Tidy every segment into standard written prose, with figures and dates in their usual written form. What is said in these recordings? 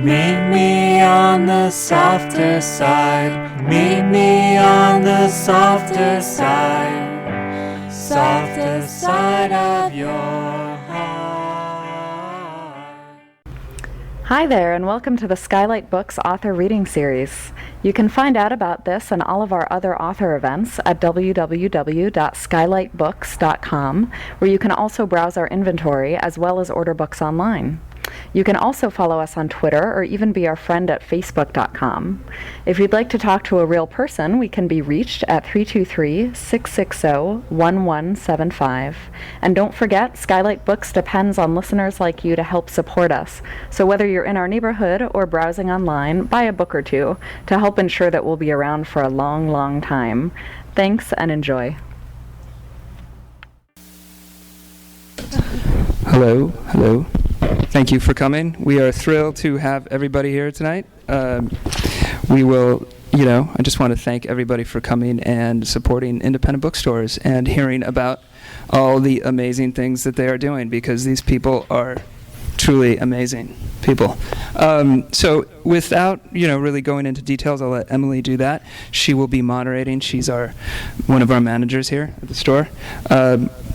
Meet me on the softer side. Meet me on the softer side. Softer side of your heart. Hi there, and welcome to the Skylight Books author reading series. You can find out about this and all of our other author events at www.skylightbooks.com, where you can also browse our inventory as well as order books online. You can also follow us on Twitter or even be our friend at facebook.com. If you'd like to talk to a real person, we can be reached at 323-660-1175. And don't forget, Skylight Books depends on listeners like you to help support us. So whether you're in our neighborhood or browsing online, buy a book or two to help ensure that we'll be around for a long, long time. Thanks and enjoy. Hello. Thank you for coming. We are thrilled to have everybody here tonight. I just want to thank everybody for coming and supporting independent bookstores and hearing about all the amazing things that they are doing, because these people are truly amazing people. So without really going into details, I'll let Emily do that. She will be moderating. She's one of our managers here at the store.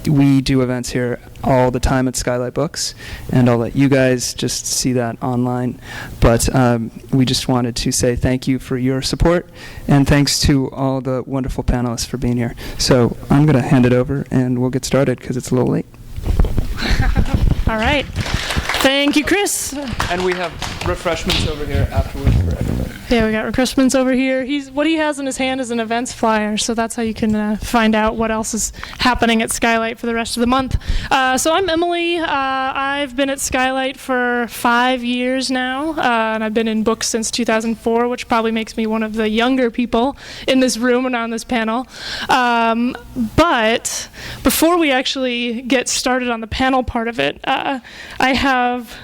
We do events here all the time at Skylight Books, and I'll let you guys just see that online. But we just wanted to say thank you for your support, and thanks to all the wonderful panelists for being here. So I'm going to hand it over, and we'll get started because it's a little late. All right. Thank you, Chris. And we have refreshments over here afterwards for everybody. Yeah, we got refreshments over here. What he has in his hand is an events flyer, so that's how you can find out what else is happening at Skylight for the rest of the month. So I'm Emily. I've been at Skylight for 5 years now, and I've been in books since 2004, which probably makes me one of the younger people in this room and on this panel. But before we actually get started on the panel part of it, I have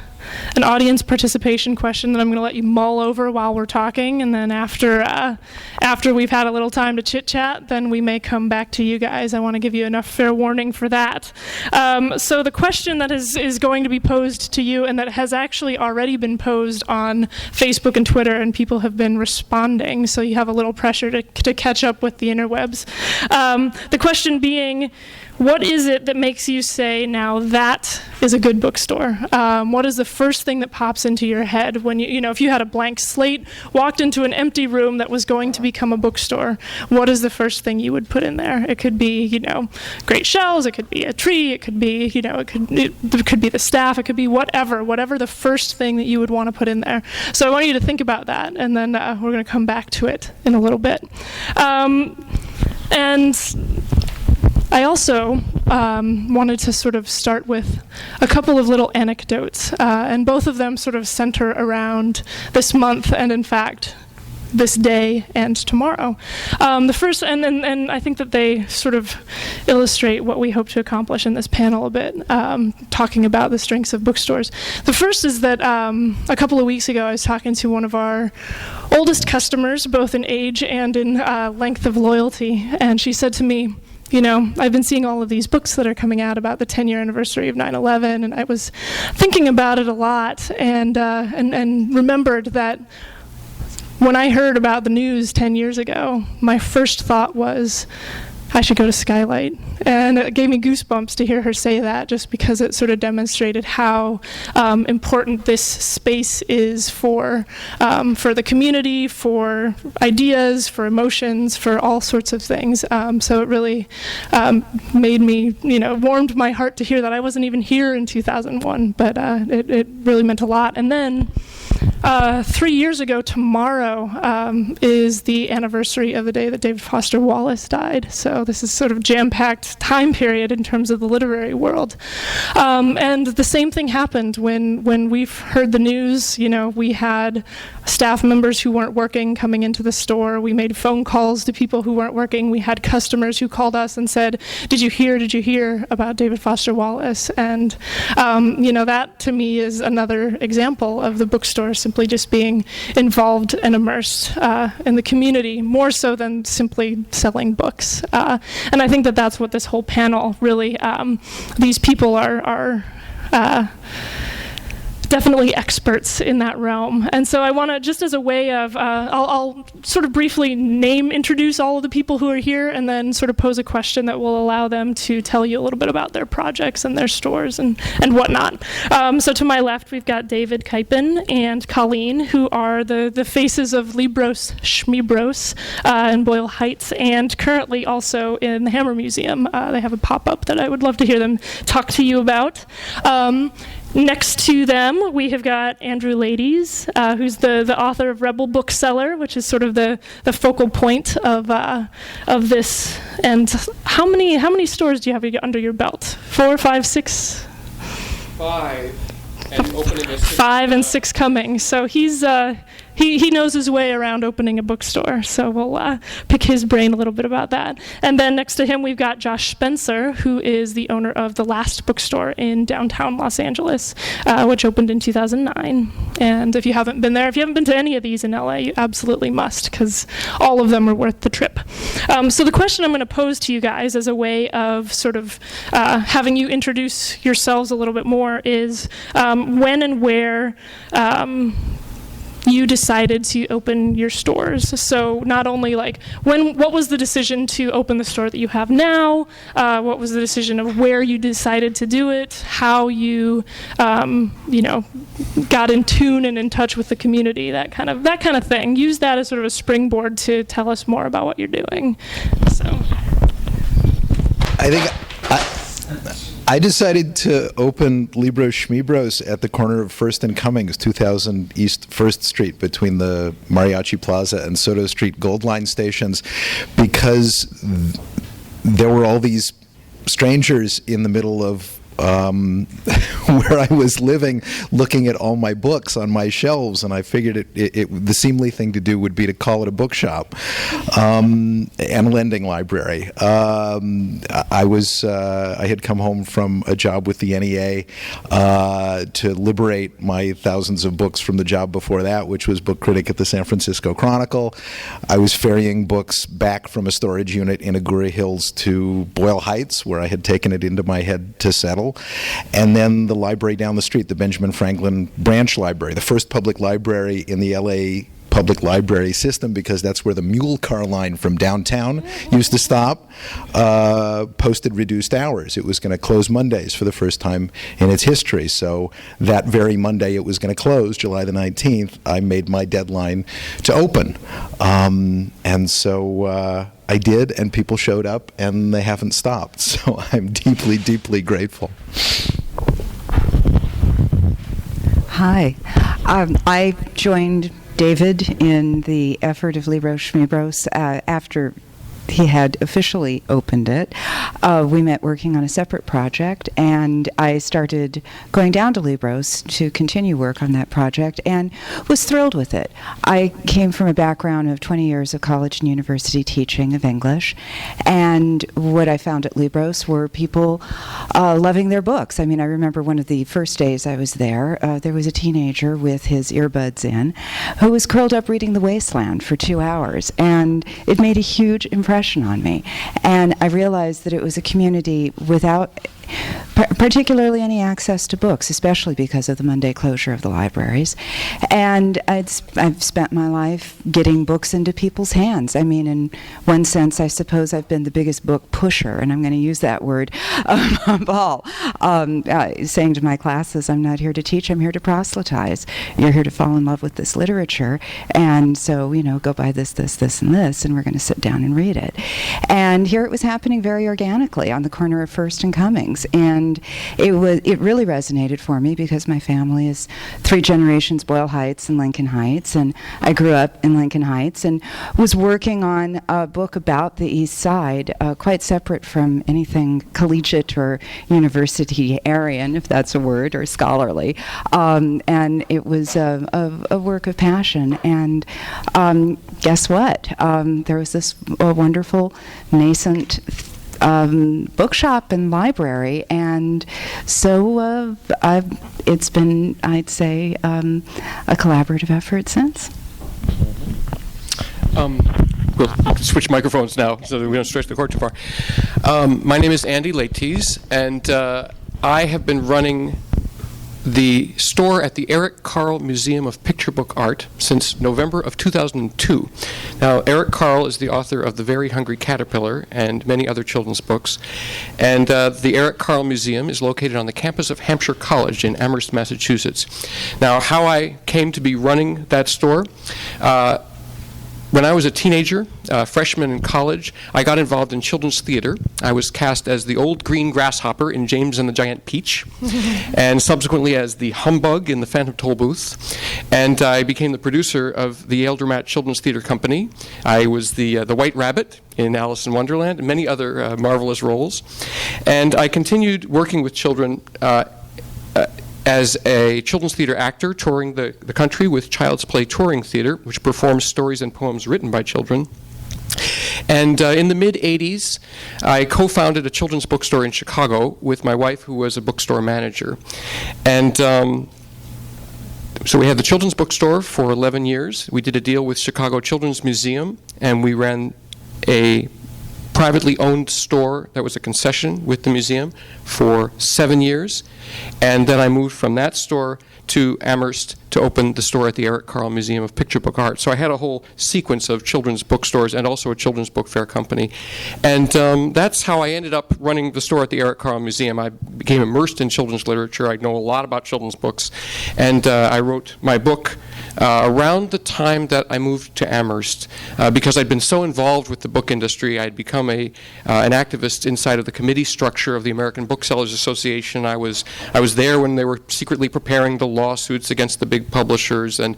an audience participation question that I'm going to let you mull over while we're talking, and then after we've had a little time to chit-chat, then we may come back to you guys. I want to give you enough fair warning for that. So the question that is going to be posed to you, and that has actually already been posed on Facebook and Twitter, and people have been responding, so you have a little pressure to catch up with the interwebs. The question being, what is it that makes you say, now that is a good bookstore? What is the first thing that pops into your head when if you had a blank slate, walked into an empty room that was going to become a bookstore, what is the first thing you would put in there? It could be, great shelves, it could be a tree, it could be, it could be the staff, it could be whatever the first thing that you would want to put in there. So I want you to think about that, and then we're going to come back to it in a little bit. And I also wanted to sort of start with a couple of little anecdotes, and both of them sort of center around this month and, in fact, this day and tomorrow. The first, and I think that they sort of illustrate what we hope to accomplish in this panel a bit, talking about the strengths of bookstores. The first is that a couple of weeks ago I was talking to one of our oldest customers, both in age and in length of loyalty, and she said to me, I've been seeing all of these books that are coming out about the 10-year anniversary of 9/11, and I was thinking about it a lot, and remembered that when I heard about the news 10 years ago, my first thought was, I should go to Skylight. And it gave me goosebumps to hear her say that, just because it sort of demonstrated how important this space is for the community, for ideas, for emotions, for all sorts of things. So it really made me, warmed my heart to hear that. I wasn't even here in 2001, but it really meant a lot. And then 3 years ago tomorrow is the anniversary of the day that David Foster Wallace died. So this is sort of jam-packed time period in terms of the literary world. And the same thing happened when we heard the news. We had staff members who weren't working coming into the store. We made phone calls to people who weren't working. We had customers who called us and said, did you hear about David Foster Wallace? And that to me is another example of the bookstore simply just being involved and immersed in the community, more so than simply selling books. And I think that that's what this whole panel really, these people are definitely experts in that realm. And so I want to, just as a way of, I'll sort of briefly introduce all of the people who are here, and then sort of pose a question that will allow them to tell you a little bit about their projects and their stores and whatnot. So to my left, we've got David Kipen and Colleen, who are the faces of Libros Schmibros in Boyle Heights, and currently also in the Hammer Museum. They have a pop-up that I would love to hear them talk to you about. Next to them, we have got Andrew Laties, who's the author of Rebel Bookseller, which is sort of the focal point of this. And how many stores do you have under your belt? 4, 5, 6? 5. And opening a 6. 5 and 6 coming. So he's he knows his way around opening a bookstore. So we'll pick his brain a little bit about that. And then next to him, we've got Josh Spencer, who is the owner of The Last Bookstore in downtown Los Angeles, which opened in 2009. And if you haven't been there, if you haven't been to any of these in LA, you absolutely must, because all of them are worth the trip. So the question I'm going to pose to you guys as a way of sort of having you introduce yourselves a little bit more is when and where you decided to open your stores. So not only like what was the decision to open the store that you have now? What was the decision of where you decided to do it? How you, got in tune and in touch with the community? That kind of thing. Use that as sort of a springboard to tell us more about what you're doing. So, I think I decided to open Libros Schmibros at the corner of First and Cummings, 2000 East 1st Street, between the Mariachi Plaza and Soto Street Gold Line stations, because there were all these strangers in the middle of where I was living, looking at all my books on my shelves, and I figured the seemly thing to do would be to call it a bookshop and lending library. I had come home from a job with the NEA to liberate my thousands of books from the job before that, which was book critic at the San Francisco Chronicle. I was ferrying books back from a storage unit in Agoura Hills to Boyle Heights, where I had taken it into my head to settle. And then the library down the street, the Benjamin Franklin Branch Library, the first public library in the LA public library system, because that's where the mule car line from downtown used to stop, posted reduced hours. It was going to close Mondays for the first time in its history. So that very Monday it was going to close, July the 19th, I made my deadline to open. And so I did, and people showed up, and they haven't stopped. So I'm deeply, deeply grateful. Hi. I joined David in the effort of Libros Schmibros after he had officially opened it. We met working on a separate project, and I started going down to Libros to continue work on that project and was thrilled with it. I came from a background of 20 years of college and university teaching of English, and what I found at Libros were people loving their books. I mean, I remember one of the first days I was there, there was a teenager with his earbuds in who was curled up reading The Wasteland for 2 hours, and it made a huge impression on me. And I realized that it was a community without particularly any access to books, especially because of the Monday closure of the libraries. And I've spent my life getting books into people's hands. I mean, in one sense, I suppose I've been the biggest book pusher, and I'm going to use that word of all. Saying to my classes, I'm not here to teach, I'm here to proselytize. You're here to fall in love with this literature, and so, go buy this, and this, and we're going to sit down and read it. And here it was happening very organically on the corner of First and Cummings. And it really resonated for me because my family is 3 generations Boyle Heights and Lincoln Heights, and I grew up in Lincoln Heights and was working on a book about the East Side, quite separate from anything collegiate or university-arian, if that's a word, or scholarly. And it was a work of passion. And guess what? There was this wonderful nascent bookshop and library, and so it's been, I'd say, a collaborative effort since. We'll switch microphones now so that we don't stretch the cord too far. My name is Andy Laties, and I have been running the store at the Eric Carle Museum of Picture Book Art since November of 2002. Now, Eric Carle is the author of The Very Hungry Caterpillar and many other children's books. And the Eric Carle Museum is located on the campus of Hampshire College in Amherst, Massachusetts. Now, how I came to be running that store, when I was a teenager, freshman in college, I got involved in children's theater. I was cast as the old green grasshopper in James and the Giant Peach, and subsequently as the humbug in the Phantom Tollbooth. And I became the producer of the Yale Dramat Children's Theater Company. I was the White Rabbit in Alice in Wonderland and many other marvelous roles. And I continued working with children as a children's theater actor, touring the country with Child's Play Touring Theater, which performs stories and poems written by children. And in the mid-'80s, I co-founded a children's bookstore in Chicago with my wife, who was a bookstore manager. And so we had the children's bookstore for 11 years. We did a deal with Chicago Children's Museum, and we ran a privately owned store that was a concession with the museum for 7 years. And then I moved from that store to Amherst to open the store at the Eric Carle Museum of Picture Book Art. So I had a whole sequence of children's bookstores and also a children's book fair company. And that's how I ended up running the store at the Eric Carle Museum. I became immersed in children's literature. I know a lot about children's books. And I wrote my book around the time that I moved to Amherst, because I'd been so involved with the book industry. I'd become an activist inside of the committee structure of the American Booksellers Association. I was there when they were secretly preparing the lawsuits against the big publishers, and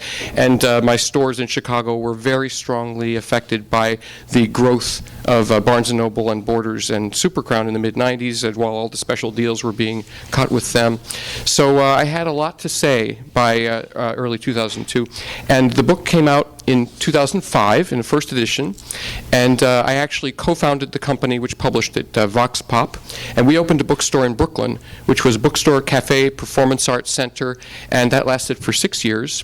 my stores in Chicago were very strongly affected by the growth of Barnes & Noble and Borders and Super Crown in the mid-'90s, and while all the special deals were being cut with them. So I had a lot to say by early 2002. And the book came out in 2005 in the first edition, and I actually co-founded the company which published it, Vox Pop, and we opened a bookstore in Brooklyn, which was Bookstore Cafe Performance Arts Center, and that lasted for 6 years,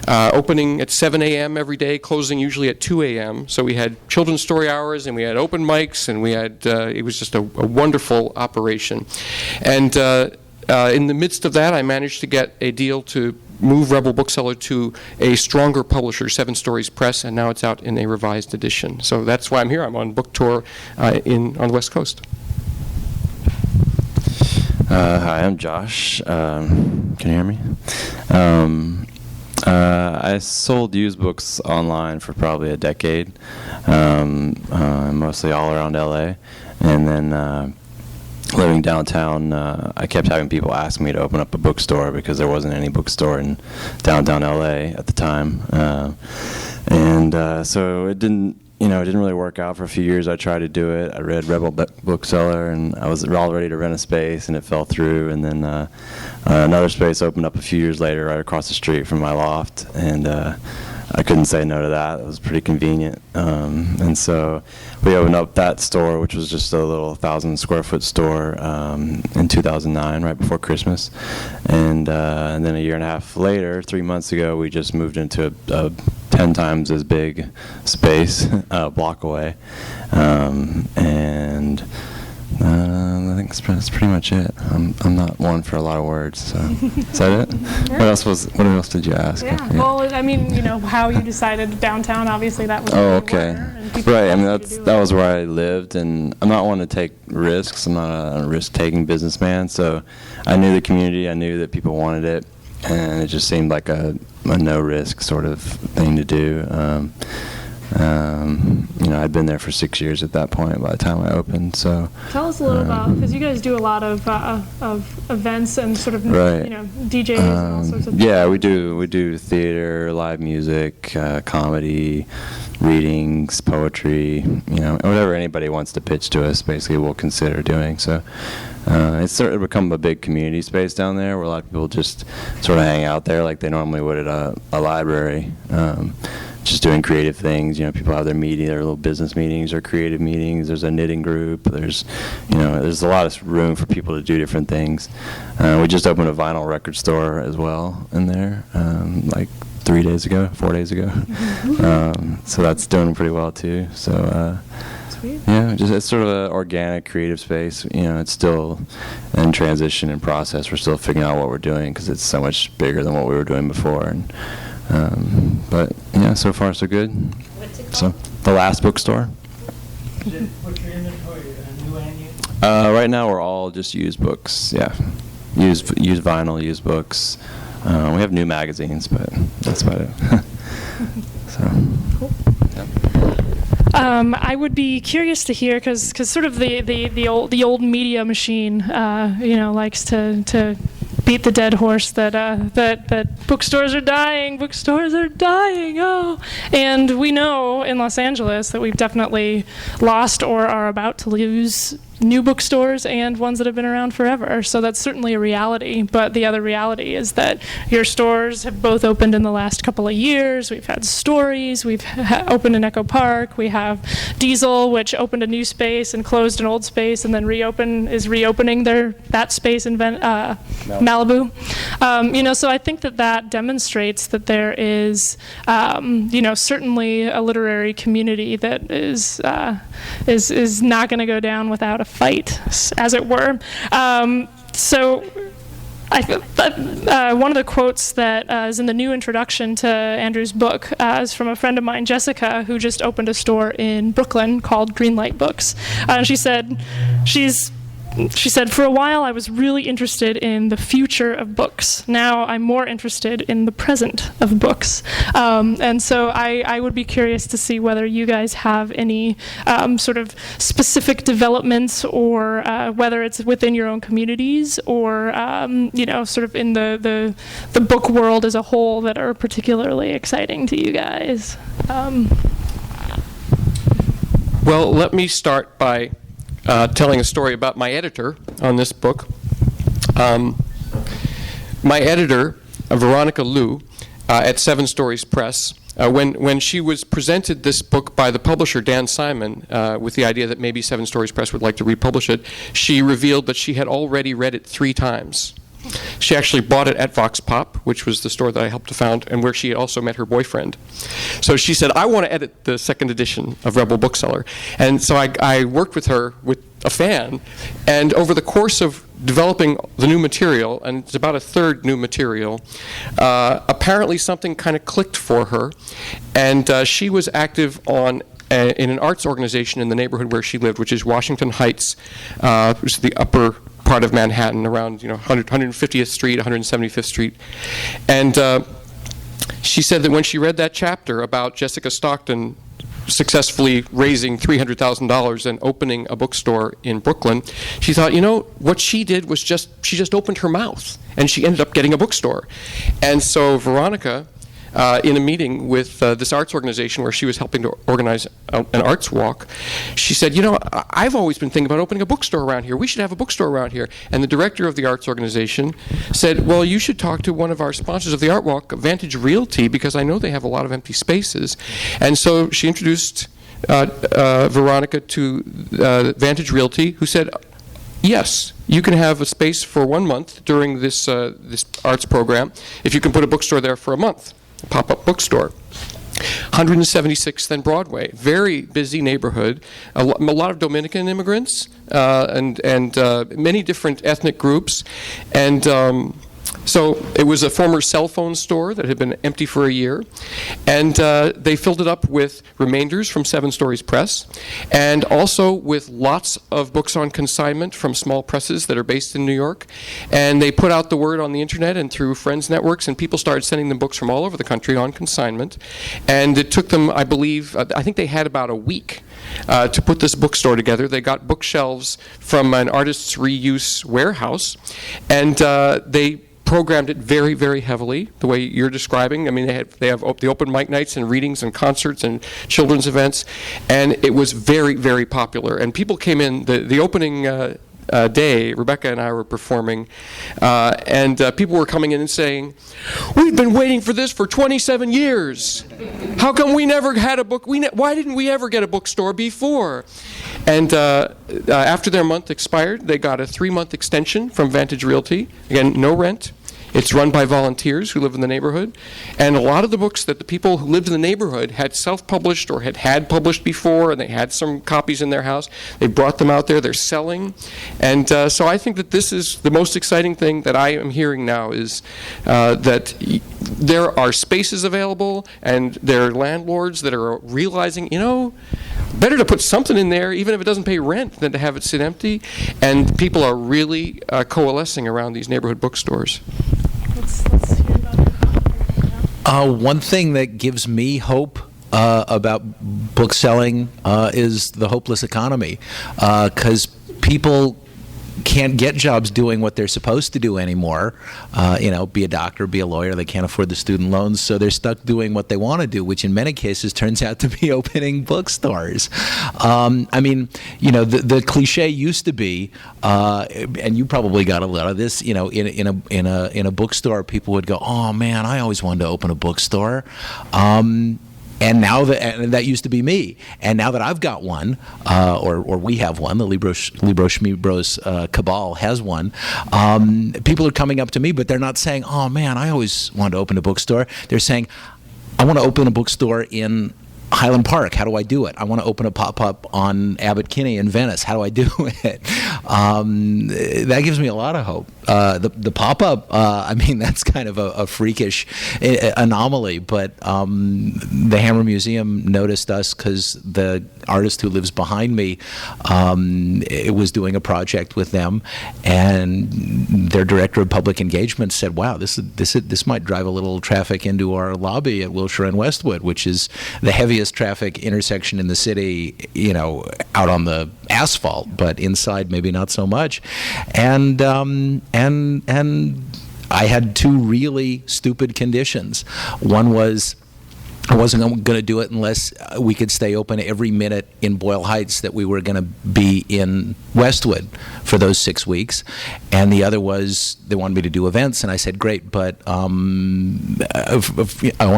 opening at 7 a.m. every day, closing usually at 2 a.m. So we had children's story hours, and we had open mics, and we had it was just a wonderful operation. And in the midst of that, I managed to get a deal to move Rebel Bookseller to a stronger publisher, Seven Stories Press, and now it's out in a revised edition. So that's why I'm here. I'm on book tour on the West Coast. Hi, I'm Josh. Can you hear me? I sold used books online for probably a decade, mostly all around LA, and then living downtown, I kept having people ask me to open up a bookstore because there wasn't any bookstore in downtown LA at the time, and so it didn't really work out for a few years. I tried to do it. I read Rebel Bookseller, and I was all ready to rent a space, and it fell through. And then another space opened up a few years later, right across the street from my loft, and I couldn't say no to that. It was pretty convenient. And so we opened up that store, which was just a little 1,000-square-foot store in 2009, right before Christmas. And then a year and a half later, 3 months ago, we just moved into a 10 times as big space, a block away. And I think that's pretty much it. I'm not one for a lot of words, so is that it? Yeah. What else did you ask? Yeah. Well, I mean, how you decided downtown, obviously that was okay. Right, I mean, that was where I lived, and I'm not one to take risks. I'm not a risk-taking businessman, so I knew the community, I knew that people wanted it, and it just seemed like a no-risk sort of thing to do. I'd been there for 6 years at that point by the time I opened. So tell us a little about, because you guys do a lot of events and sort of right. DJs and all sorts of things. Yeah, we do theater, live music, comedy, readings, poetry, whatever anybody wants to pitch to us, basically we'll consider doing. So it's sort of become a big community space down there where a lot of people just sort of hang out there like they normally would at a library. Just doing creative things. People have their little business meetings or creative meetings. There's a knitting group. There's a lot of room for people to do different things. We just opened a vinyl record store as well in there, like 4 days ago. So that's doing pretty well too. So Sweet. Yeah, just it's sort of an organic, creative space. It's still in transition and process. We're still figuring out what we're doing because it's so much bigger than what we were doing before. But yeah, so far so good. What's it called? So the last bookstore. What's your inventory? New and used? Right now we're all just used books. Yeah, used vinyl, used books. We have new magazines, but that's about it. So. Cool. I would be curious to hear, because sort of the old media machine, likes to beat the dead horse that bookstores are dying. Bookstores are dying. Oh, and we know in Los Angeles that we've definitely lost or are about to lose new bookstores and ones that have been around forever. So that's certainly a reality. But the other reality is that your stores have both opened in the last couple of years. We've had Stories. We've opened in Echo Park. We have Diesel, which opened a new space and closed an old space, and then reopening that space in Malibu. So I think that demonstrates that there is, certainly a literary community that is not going to go down without a fight, as it were. So one of the quotes that is in the new introduction to Andrew's book is from a friend of mine, Jessica, who just opened a store in Brooklyn called Greenlight Books. She said, for a while I was really interested in the future of books. Now I'm more interested in the present of books. And so I would be curious to see whether you guys have any sort of specific developments, or whether it's within your own communities, or sort of in the book world as a whole, that are particularly exciting to you guys. Well, let me start by telling a story about my editor on this book. My editor, Veronica Liu, at Seven Stories Press, when she was presented this book by the publisher, Dan Simon, with the idea that maybe Seven Stories Press would like to republish it, she revealed that she had already read it 3 times. She actually bought it at Vox Pop, which was the store that I helped to found, and where she had also met her boyfriend. So she said, I want to edit the second edition of Rebel Bookseller. And so I worked with her with a fan, and over the course of developing the new material, and it's about a third new material, apparently something kind of clicked for her, and she was active in an arts organization in the neighborhood where she lived, which is Washington Heights, which is the upper part of Manhattan, around 150th Street, 175th Street. And she said that when she read that chapter about Jessica Stockton successfully raising $300,000 and opening a bookstore in Brooklyn, she thought, what she did was she just opened her mouth, and she ended up getting a bookstore. And so Veronica, in a meeting with this arts organization where she was helping to organize an arts walk, she said, I've always been thinking about opening a bookstore around here. We should have a bookstore around here. And the director of the arts organization said, well, you should talk to one of our sponsors of the art walk, Vantage Realty, because I know they have a lot of empty spaces. And so she introduced Veronica to Vantage Realty, who said, yes, you can have a space for 1 month during this arts program if you can put a bookstore there for a month. Pop-up bookstore. 176th and Broadway, very busy neighborhood. A lot of Dominican immigrants and many different ethnic groups, and so it was a former cell phone store that had been empty for a year, and they filled it up with remainders from Seven Stories Press, and also with lots of books on consignment from small presses that are based in New York. And they put out the word on the internet and through friends networks, and people started sending them books from all over the country on consignment. And it took them, I think they had about a week to put this bookstore together. They got bookshelves from an artist's reuse warehouse, and they programmed it very, very heavily, the way you're describing. I mean, they have the open mic nights and readings and concerts and children's events, and it was very, very popular. And people came in, the opening day, Rebecca and I were performing, and people were coming in and saying, we've been waiting for this for 27 years. How come we never had a book? Why didn't we ever get a bookstore before? And after their month expired, they got a 3-month extension from Vantage Realty. Again, no rent. It's run by volunteers who live in the neighborhood. And a lot of the books that the people who lived in the neighborhood had self-published or had published before, and they had some copies in their house, they brought them out there, they're selling. And so I think that this is the most exciting thing that I am hearing now is that there are spaces available, and there are landlords that are realizing, better to put something in there, even if it doesn't pay rent, than to have it sit empty. And people are really coalescing around these neighborhood bookstores. Let's hear about it. One thing that gives me hope about book selling is the hopeless economy, because people can't get jobs doing what they're supposed to do anymore. Be a doctor, be a lawyer. They can't afford the student loans, so they're stuck doing what they want to do, which in many cases turns out to be opening bookstores. The cliche used to be, and you probably got a lot of this. In a bookstore, people would go, "Oh man, I always wanted to open a bookstore." And now that used to be me. And now that I've got one, or we have one, the Libro Schmibros cabal has one, people are coming up to me, but they're not saying, "Oh man, I always wanted to open a bookstore." They're saying, "I want to open a bookstore in Highland Park. How do I do it? I want to open a pop-up on Abbot Kinney in Venice. How do I do it?" That gives me a lot of hope. The pop-up, that's kind of a freakish anomaly, but the Hammer Museum noticed us because the artist who lives behind me was doing a project with them, and their director of public engagement said, "Wow, this might drive a little traffic into our lobby at Wilshire and Westwood, which is the heaviest traffic intersection in the city, out on the asphalt, but inside maybe not so much." And I had two really stupid conditions. One was I wasn't going to do it unless we could stay open every minute in Boyle Heights that we were going to be in Westwood for those 6 weeks. And the other was they wanted me to do events, and I said, great, but I want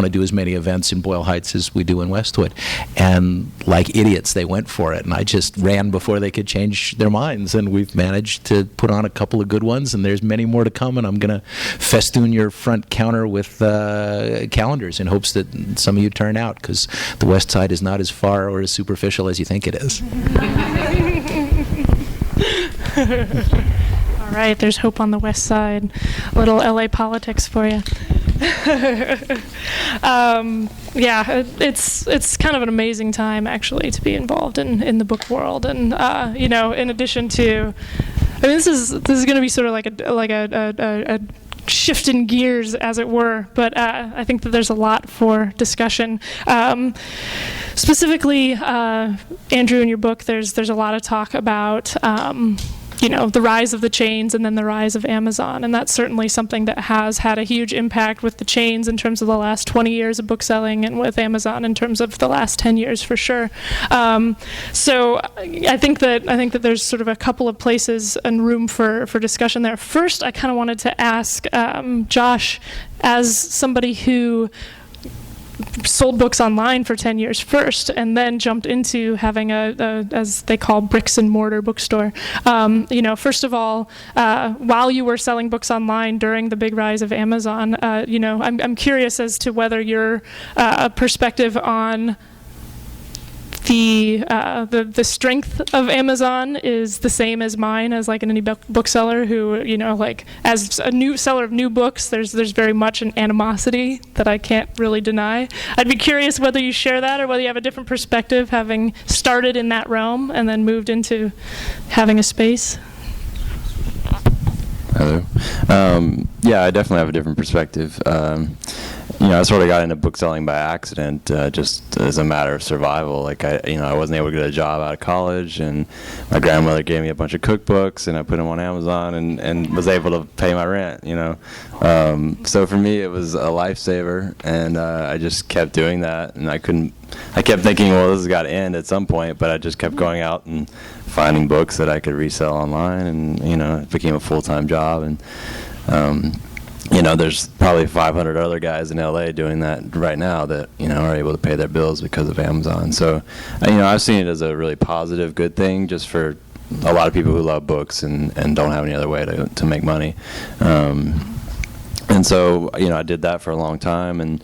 to do as many events in Boyle Heights as we do in Westwood. And like idiots, they went for it, and I just ran before they could change their minds, and we've managed to put on a couple of good ones, and there's many more to come, and I'm going to festoon your front counter with calendars in hopes that some of you turn out, because the West Side is not as far or as superficial as you think it is. All right, there's hope on the West Side. A little LA politics for you. It's kind of an amazing time actually to be involved in the book world, and in addition to, this is going to be sort of like a shift in gears, as it were, but I think that there's a lot for discussion. Specifically, Andrew, in your book, there's a lot of talk about the rise of the chains and then the rise of Amazon, and that's certainly something that has had a huge impact with the chains in terms of the last 20 years of book selling, and with Amazon in terms of the last 10 years for sure. So I think that there's sort of a couple of places and room for discussion there. First, I kind of wanted to ask Josh, as somebody who sold books online for 10 years first, and then jumped into having a as they call, bricks and mortar bookstore. First of all, while you were selling books online during the big rise of Amazon, I'm curious as to whether your perspective on the strength of Amazon is the same as mine, as like any bookseller who, as a new seller of new books, there's very much an animosity that I can't really deny. I'd be curious whether you share that, or whether you have a different perspective, having started in that realm and then moved into having a space. Hello. Yeah, I definitely have a different perspective. I sort of got into bookselling by accident, just as a matter of survival. Like I wasn't able to get a job out of college, and my grandmother gave me a bunch of cookbooks, and I put them on Amazon, and was able to pay my rent. So for me, it was a lifesaver, and I just kept doing that, and I kept thinking, well, this has got to end at some point, but I just kept going out and finding books that I could resell online, and it became a full-time job, and there's probably 500 other guys in LA doing that right now that are able to pay their bills because of Amazon. So I've seen it as a really positive, good thing, just for a lot of people who love books and don't have any other way to make money. And so, I did that for a long time, and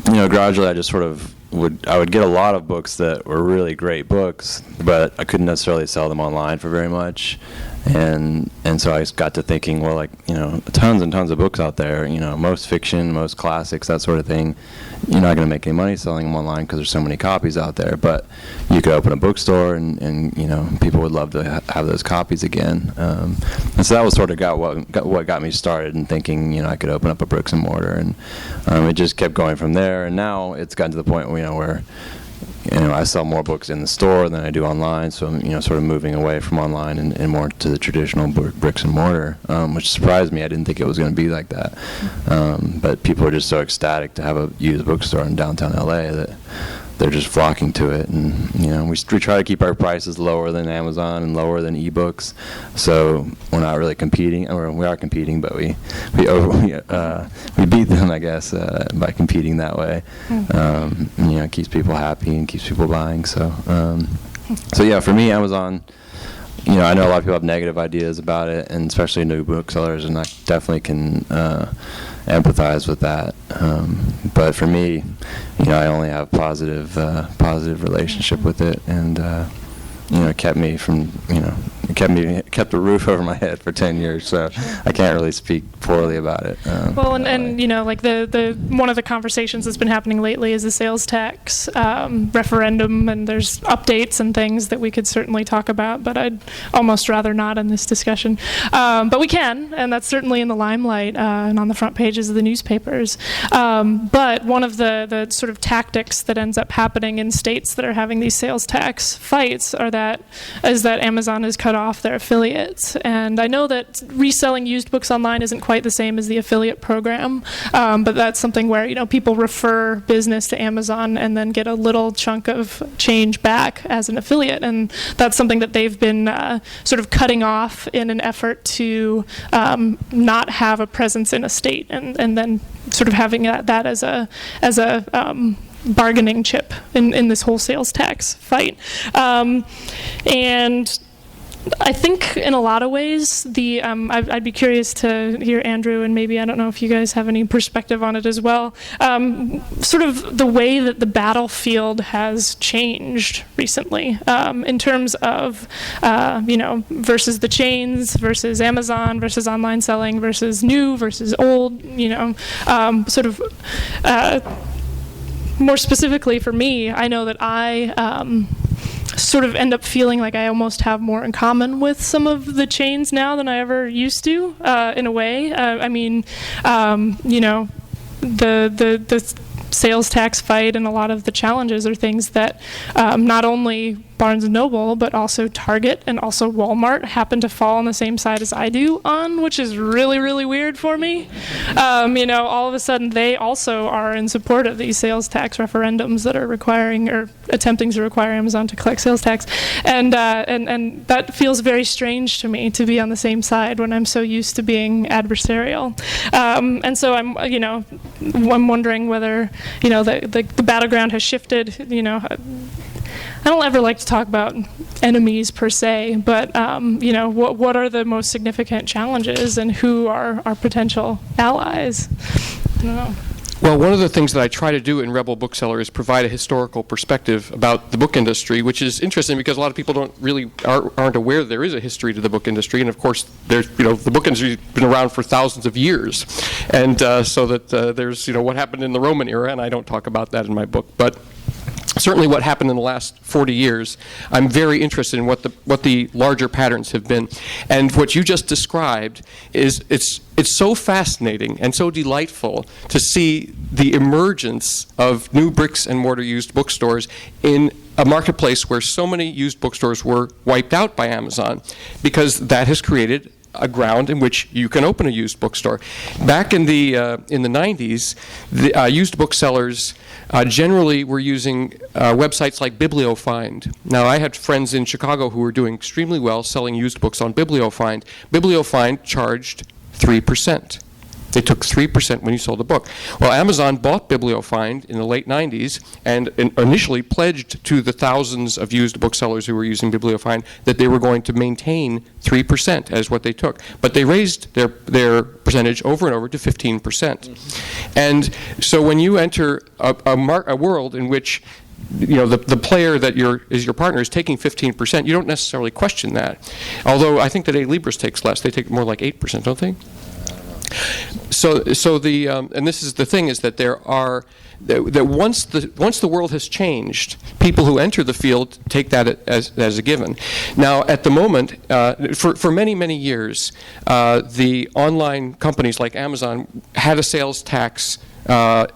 gradually I just sort of would get a lot of books that were really great books, but I couldn't necessarily sell them online for very much. And so I got to thinking, well, like, tons and tons of books out there, most fiction, most classics, that sort of thing. You're not going to make any money selling them online because there's so many copies out there. But you could open a bookstore, and people would love to have those copies again. And so that was sort of what got me started in thinking, I could open up a bricks and mortar, and it just kept going from there. And now it's gotten to the point where I sell more books in the store than I do online, so I'm sort of moving away from online and more to the traditional bricks and mortar, which surprised me. I didn't think it was going to be like that, but people are just so ecstatic to have a used bookstore in downtown LA that they're just flocking to it. And we try to keep our prices lower than Amazon and lower than ebooks, so we're not really competing, or we are competing, but we beat them, I guess, by competing that way. It keeps people happy and keeps people buying. So yeah, for me, Amazon, I know a lot of people have negative ideas about it, and especially new booksellers, and I definitely can empathize with that. But for me, I only have positive relationship with it, and it kept me from, kept the roof over my head for 10 years, so I can't really speak poorly about it. Well, and like the one of the conversations that's been happening lately is the sales tax referendum, and there's updates and things that we could certainly talk about, but I'd almost rather not in this discussion. But we can, and that's certainly in the limelight and on the front pages of the newspapers. But one of the sort of tactics that ends up happening in states that are having these sales tax fights is that Amazon has cut off their affiliates. And I know that reselling used books online isn't quite the same as the affiliate program, but that's something where people refer business to Amazon and then get a little chunk of change back as an affiliate, and that's something that they've been sort of cutting off in an effort to not have a presence in a state, and then sort of having that as a bargaining chip in this whole sales tax fight. And I think in a lot of ways, I'd be curious to hear Andrew, and maybe, I don't know if you guys have any perspective on it as well, sort of the way that the battlefield has changed recently in terms of, versus the chains, versus Amazon, versus online selling, versus new, versus old, sort of more specifically for me, I know that I sort of end up feeling like I almost have more in common with some of the chains now than I ever used to, in a way. The sales tax fight and a lot of the challenges are things that not only Barnes & Noble, but also Target and also Walmart happen to fall on the same side as I do on, which is really, really weird for me. All of a sudden they also are in support of these sales tax referendums that are requiring or attempting to require Amazon to collect sales tax. And that feels very strange to me, to be on the same side when I'm so used to being adversarial. And so I'm wondering whether, the battleground has shifted. I don't ever like to talk about enemies per se, but what are the most significant challenges, and who are our potential allies? I don't know. Well, one of the things that I try to do in Rebel Bookseller is provide a historical perspective about the book industry, which is interesting because a lot of people aren't aware there is a history to the book industry, and of course, the book industry has been around for thousands of years, and so that there's what happened in the Roman era, and I don't talk about that in my book, but certainly what happened in the last 40 years, I'm very interested in what the larger patterns have been. And what you just described is it's so fascinating and so delightful to see the emergence of new bricks and mortar used bookstores in a marketplace where so many used bookstores were wiped out by Amazon, because that has created a ground in which you can open a used bookstore. Back in the 90s, the used booksellers generally were using websites like BiblioFind. Now, I had friends in Chicago who were doing extremely well selling used books on BiblioFind. BiblioFind charged 3%. They took 3% when you sold a book. Well, Amazon bought Bibliofind in the late 90s and initially pledged to the thousands of used booksellers who were using Bibliofind that they were going to maintain 3% as what they took. But they raised their percentage over and over to 15%. And so when you enter a world in which the player that is your partner is taking 15%, you don't necessarily question that. Although I think that A Libris takes less. They take more like 8%, don't they? So the and this is the thing, is that that once the world has changed, people who enter the field take that as a given. Now, at the moment, for many years, the online companies like Amazon had a sales tax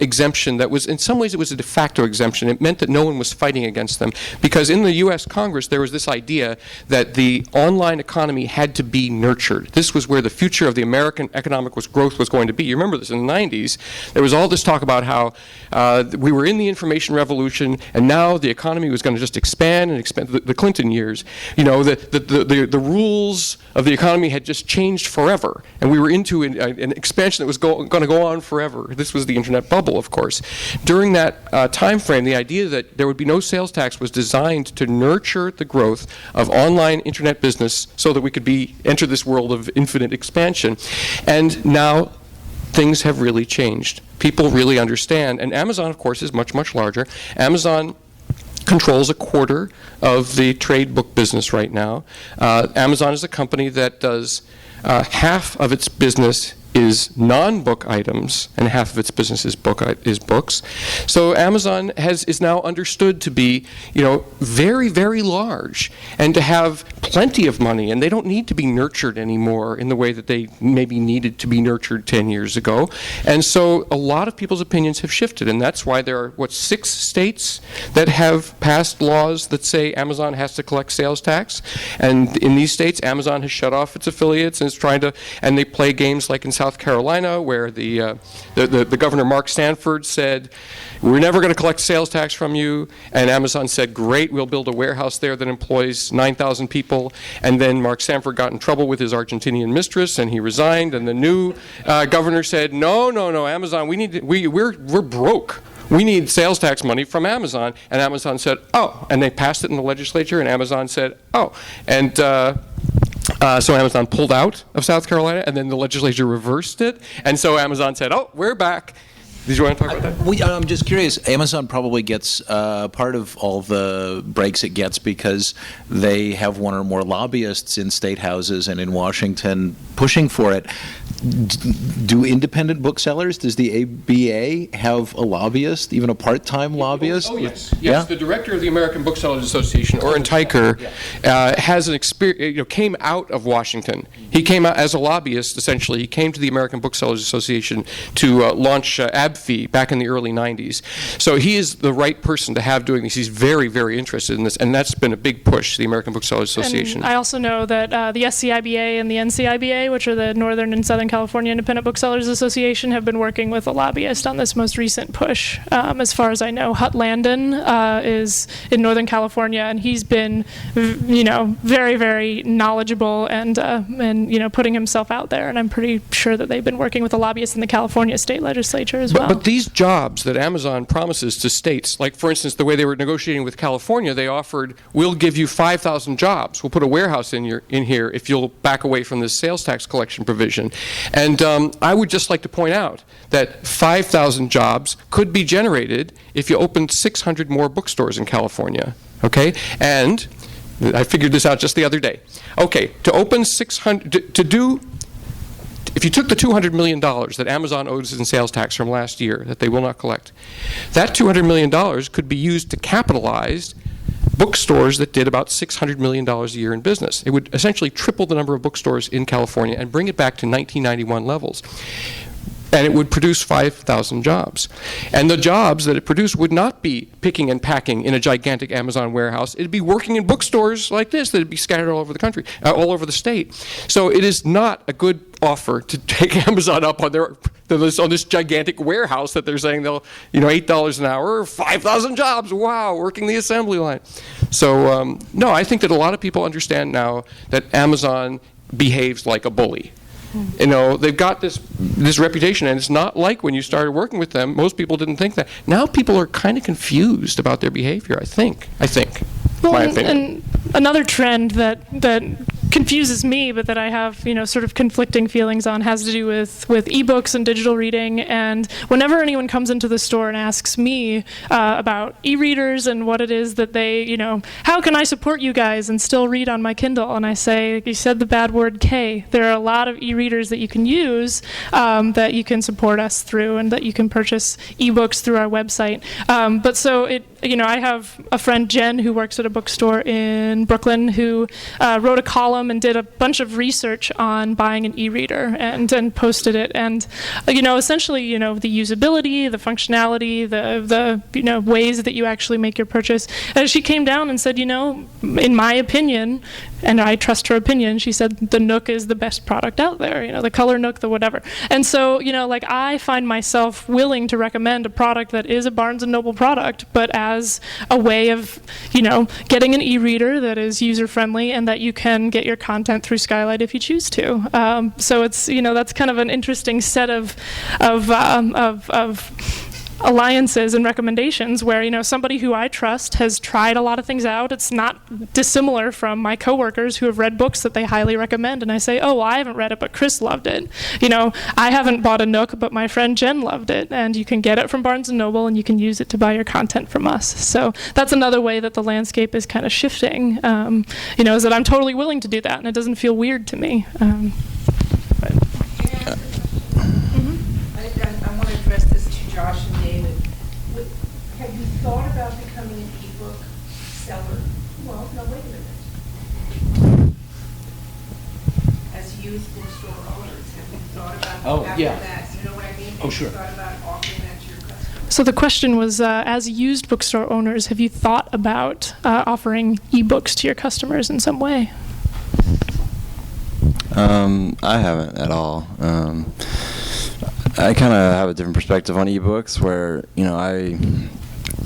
exemption that was, in some ways, it was a de facto exemption. It meant that no one was fighting against them, because in the U.S. Congress there was this idea that the online economy had to be nurtured. This was where the future of the American economic growth was going to be. You remember this in the 90s. There was all this talk about how we were in the information revolution, and now the economy was going to just expand and expand. The Clinton years, the rules of the economy had just changed forever, and we were into an expansion that was going to go on forever. This was the internet bubble, of course. During that time frame, the idea that there would be no sales tax was designed to nurture the growth of online internet business so that we could enter this world of infinite expansion. And now things have really changed. People really understand. And Amazon, of course, is much, much larger. Amazon controls a quarter of the trade book business right now. Amazon is a company that does half of its business is non-book items, and half of its business is books. So Amazon is now understood to be, very, very large, and to have plenty of money, and they don't need to be nurtured anymore in the way that they maybe needed to be nurtured 10 years ago. And so a lot of people's opinions have shifted, and that's why there are, 6 states that have passed laws that say Amazon has to collect sales tax. And in these states, Amazon has shut off its affiliates and is and they play games like in South Carolina, where the governor, Mark Sanford, said, "We're never going to collect sales tax from you." And Amazon said, "Great, we'll build a warehouse there that employs 9,000 people." And then Mark Sanford got in trouble with his Argentinian mistress, and he resigned. And the new governor said, "No, Amazon, we're broke. We need sales tax money from Amazon." And Amazon said, "Oh." And they passed it in the legislature, and Amazon said, "Oh." And so Amazon pulled out of South Carolina, and then the legislature reversed it. And so Amazon said, "Oh, we're back." Did you want to talk about that? I'm just curious. Amazon probably gets part of all the breaks it gets because they have one or more lobbyists in state houses and in Washington pushing for it. Do independent booksellers, does the ABA have a lobbyist, even a part-time lobbyist? Oh, yes. Yes, the director of the American Booksellers Association, Orrin Teicher, has an experience, came out of Washington. He came out as a lobbyist, essentially. He came to the American Booksellers Association to launch ABFI back in the early 90s. So he is the right person to have doing this. He's very, very interested in this, and that's been a big push, the American Booksellers Association. And I also know that the SCIBA and the NCIBA, which are the Northern and Southern California Independent Booksellers Association, have been working with a lobbyist on this most recent push. As far as I know, Hut Landon is in Northern California, and he's been, very, very knowledgeable and putting himself out there. And I'm pretty sure that they've been working with a lobbyist in the California state legislature as well. But these jobs that Amazon promises to states, like for instance, the way they were negotiating with California, they offered, "We'll give you 5,000 jobs. We'll put a warehouse in here if you'll back away from this sales tax collection provision." And I would just like to point out that 5,000 jobs could be generated if you opened 600 more bookstores in California. Okay? And I figured this out just the other day. Okay, to open 600, if you took the $200 million that Amazon owes in sales tax from last year that they will not collect, that $200 million could be used to capitalize bookstores that did about $600 million a year in business. It would essentially triple the number of bookstores in California and bring it back to 1991 levels. And it would produce 5,000 jobs. And the jobs that it produced would not be picking and packing in a gigantic Amazon warehouse. It would be working in bookstores like this that would be scattered all over the country, all over the state. So it is not a good offer to take Amazon up on this gigantic warehouse that they're saying they'll, $8 an hour, 5,000 jobs, wow, working the assembly line. So, no, I think that a lot of people understand now that Amazon behaves like a bully. You know, they've got this reputation, and it's not like when you started working with them, most people didn't think that. Now people are kind of confused about their behavior, I think. Well, My opinion. and another trend that confuses me, but that I have, sort of conflicting feelings on, has to do with ebooks and digital reading. And whenever anyone comes into the store and asks me about e-readers and what it is that they, how can I support you guys and still read on my Kindle? And I say, you said the bad word K. There are a lot of e-readers that you can use that you can support us through, and that you can purchase ebooks through our website. But so I have a friend, Jen, who works at a bookstore in Brooklyn, who wrote a column and did a bunch of research on buying an e-reader and posted it. And, essentially, the usability, the functionality, the ways that you actually make your purchase. She came down and said, in my opinion, and I trust her opinion, she said the Nook is the best product out there, the color Nook, the whatever. And so, I find myself willing to recommend a product that is a Barnes & Noble product, but as a way of, getting an e-reader that is user-friendly and that you can get your content through Skylight if you choose to. So it's, that's kind of an interesting set of alliances and recommendations where, somebody who I trust has tried a lot of things out. It's not dissimilar from my coworkers who have read books that they highly recommend, and I say, oh, well, I haven't read it, but Chris loved it. I haven't bought a Nook, but my friend Jen loved it, and you can get it from Barnes & Noble, and you can use it to buy your content from us. So that's another way that the landscape is kind of shifting, is that I'm totally willing to do that, and it doesn't feel weird to me. I want to address this to Josh and David. Have you thought about becoming an ebook seller? Well, no, wait a minute. As used bookstore owners, have you thought about after that? You know what I mean? Oh, sure. Have you thought about offering that to your customers? So the question was, as used bookstore owners, have you thought about offering ebooks to your customers in some way? I haven't at all. I kind of have a different perspective on ebooks where,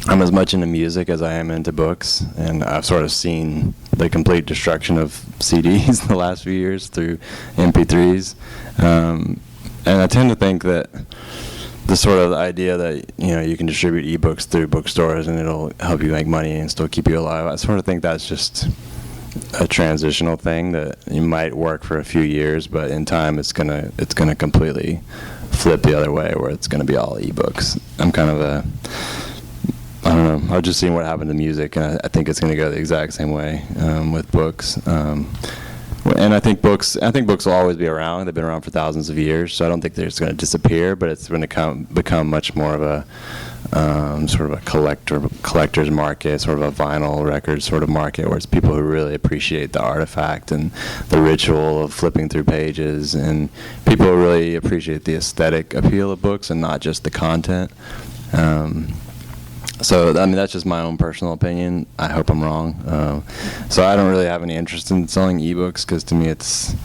I'm as much into music as I am into books, and I've sort of seen the complete destruction of CDs the last few years through MP3s. And I tend to think that the sort of idea that, you can distribute ebooks through bookstores and it'll help you make money and still keep you alive, I sort of think that's just a transitional thing that you might work for a few years, but in time it's gonna completely flip the other way, where it's gonna be all ebooks. I'm kind of I don't know. I've just seen what happened to music, and I think it's gonna go the exact same way with books. And I think books will always be around. They've been around for thousands of years, so I don't think they're just going to disappear. But it's going to become much more of a sort of a collector's market, sort of a vinyl record sort of market, where it's people who really appreciate the artifact and the ritual of flipping through pages, and people who really appreciate the aesthetic appeal of books and not just the content. So, that's just my own personal opinion. I hope I'm wrong. So I don't really have any interest in selling ebooks, because to me it's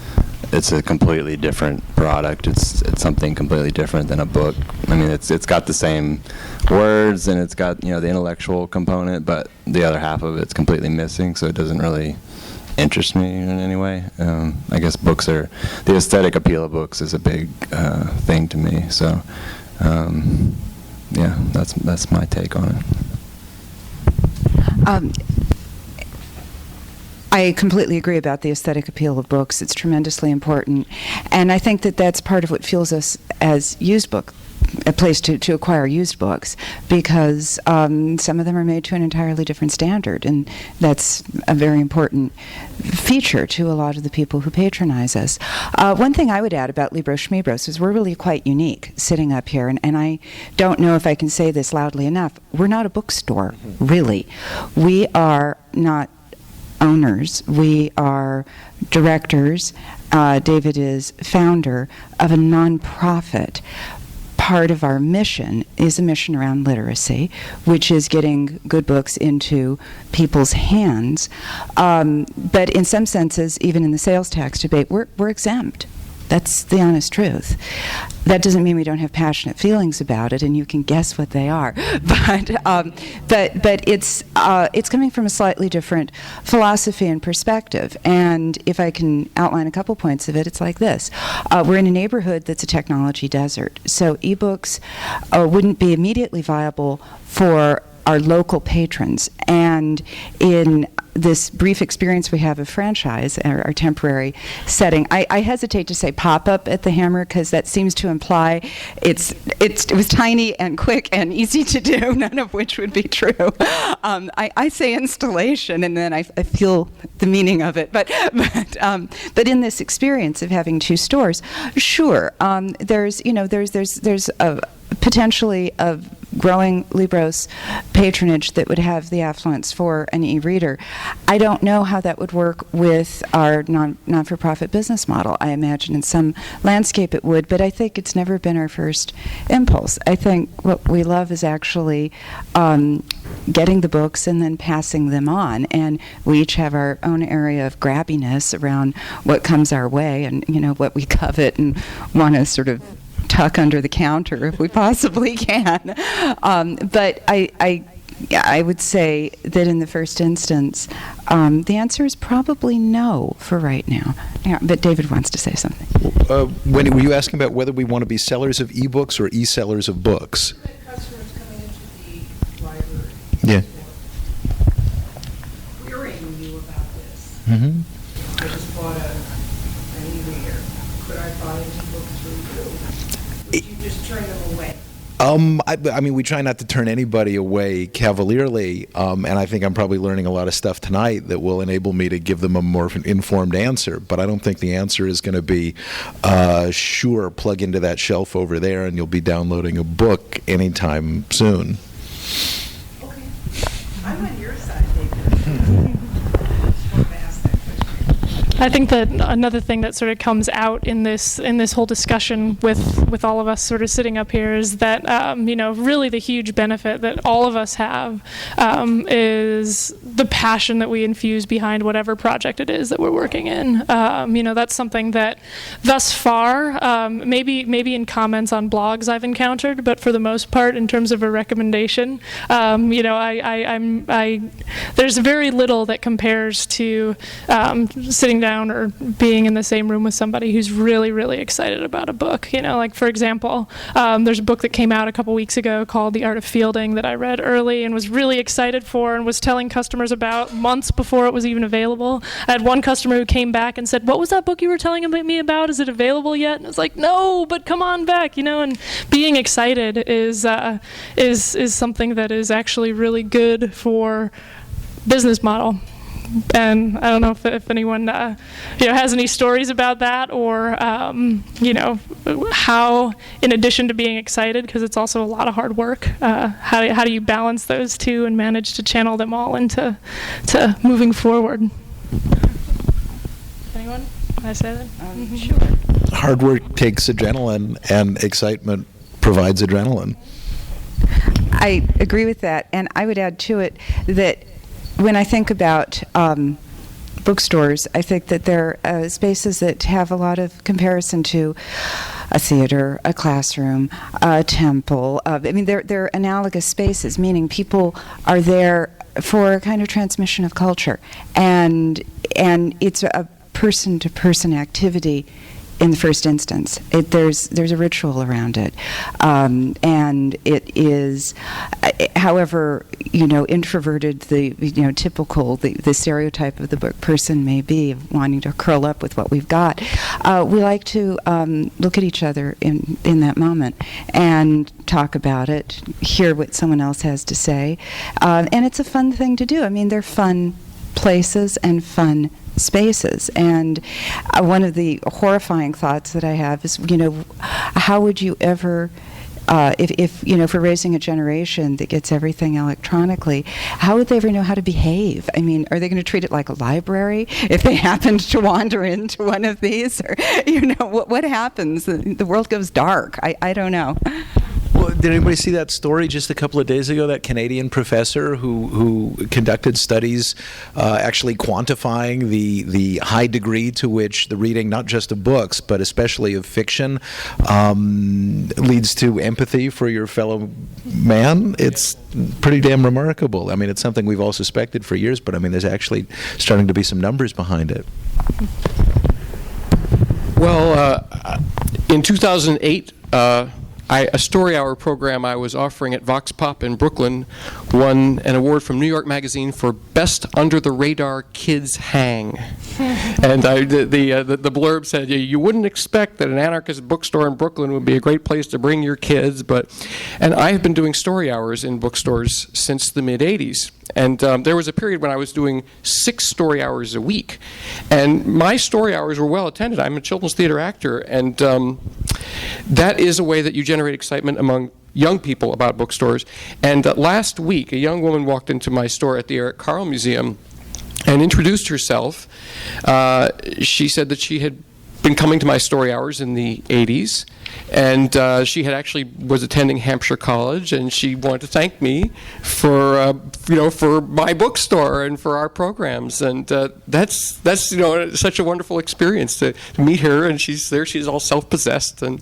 a completely different product. It's something completely different than a book. It's got the same words, and it's got, the intellectual component, but the other half of it's completely missing, so it doesn't really interest me in any way. I guess the aesthetic appeal of books is a big thing to me. So, yeah, that's my take on it. I completely agree about the aesthetic appeal of books. It's tremendously important, and I think that that's part of what fuels us as a place to acquire used books, because some of them are made to an entirely different standard, and that's a very important feature to a lot of the people who patronize us. One thing I would add about Libros Schmibros is we're really quite unique sitting up here, and I don't know if I can say this loudly enough. We're not a bookstore, really. We are not owners. We are directors. David is founder of a nonprofit. Part of our mission is a mission around literacy, which is getting good books into people's hands. But in some senses, even in the sales tax debate, we're exempt. That's the honest truth. That doesn't mean we don't have passionate feelings about it, and you can guess what they are. But it's coming from a slightly different philosophy and perspective. And if I can outline a couple points of it, it's like this: we're in a neighborhood that's a technology desert, so ebooks wouldn't be immediately viable for our local patrons. And in this brief experience we have of franchise, our temporary setting, I hesitate to say pop-up at the Hammer because that seems to imply it was tiny and quick and easy to do, none of which would be true. I say installation, and then I feel the meaning of it. But in this experience of having two stores, sure, there's a potentially a growing Libros patronage that would have the affluence for an e-reader. I don't know how that would work with our non-for-profit business model. I imagine in some landscape it would, but I think it's never been our first impulse. I think what we love is actually getting the books and then passing them on, and we each have our own area of grabbiness around what comes our way and what we covet and want to sort of tuck under the counter if we possibly can. But I would say that in the first instance, the answer is probably no for right now. Yeah, but David wants to say something. Wendy, were you asking about whether we want to be sellers of ebooks or e-sellers of books? Customers coming into the library. Yeah. Querying you about this. Mm-hmm. I just bought an e-reader. Could I buy an ebook through you? Would you just turn them away? I mean, we try not to turn anybody away cavalierly, and I think I'm probably learning a lot of stuff tonight that will enable me to give them a more informed answer. But I don't think the answer is going to be, sure, plug into that shelf over there and you'll be downloading a book anytime soon. Okay. I'm on your side, David. I think that another thing that sort of comes out in this whole discussion with all of us sort of sitting up here is that really the huge benefit that all of us have is the passion that we infuse behind whatever project it is that we're working in. That's something that thus far, maybe in comments on blogs I've encountered, but for the most part, in terms of a recommendation, there's very little that compares to sitting down or being in the same room with somebody who's really, really excited about a book. Like for example, there's a book that came out a couple weeks ago called The Art of Fielding that I read early and was really excited for and was telling customers about months before it was even available. I had one customer who came back and said, "What was that book you were telling me about? Is it available yet?" And I was like, "No, but come on back," and being excited is something that is actually really good for business model. And I don't know if anyone has any stories about that, or how, in addition to being excited, because it's also a lot of hard work, how do you balance those two and manage to channel them all into moving forward? Anyone? Can I say that? Sure. Hard work takes adrenaline, and excitement provides adrenaline. I agree with that, and I would add to it that when I think about bookstores, I think that they're spaces that have a lot of comparison to a theater, a classroom, a temple. They're analogous spaces, meaning people are there for a kind of transmission of culture, and it's a person-to-person activity. In the first instance, there's a ritual around it, and it is, however introverted the typical the stereotype of the book person may be, of wanting to curl up with what we've got. We like to look at each other in that moment and talk about it, hear what someone else has to say, and it's a fun thing to do. They're fun places and fun spaces. And one of the horrifying thoughts that I have is, how would you ever, if we're raising a generation that gets everything electronically, how would they ever know how to behave? Are they going to treat it like a library if they happened to wander into one of these? Or, what happens? The world goes dark. I don't know. Well, did anybody see that story just a couple of days ago? That Canadian professor who conducted studies actually quantifying the high degree to which the reading, not just of books, but especially of fiction, leads to empathy for your fellow man. It's pretty damn remarkable. I mean, it's something we've all suspected for years, but I mean, there's actually starting to be some numbers behind it. Well, in 2008, a story hour program I was offering at Vox Pop in Brooklyn won an award from New York Magazine for Best Under the Radar Kids Hang. And the blurb said, you wouldn't expect that an anarchist bookstore in Brooklyn would be a great place to bring your kids, and I have been doing story hours in bookstores since the mid-'80s. And there was a period when I was doing 6 story hours a week. And my story hours were well attended. I'm a children's theater actor, and that is a way that you generate excitement among young people about bookstores. And last week, a young woman walked into my store at the Eric Carle Museum and introduced herself. She said that she had been coming to my story hours in the 80s, and she had actually was attending Hampshire College, and she wanted to thank me for for my bookstore and for our programs, and that's such a wonderful experience to meet her, and she's there, she's all self-possessed and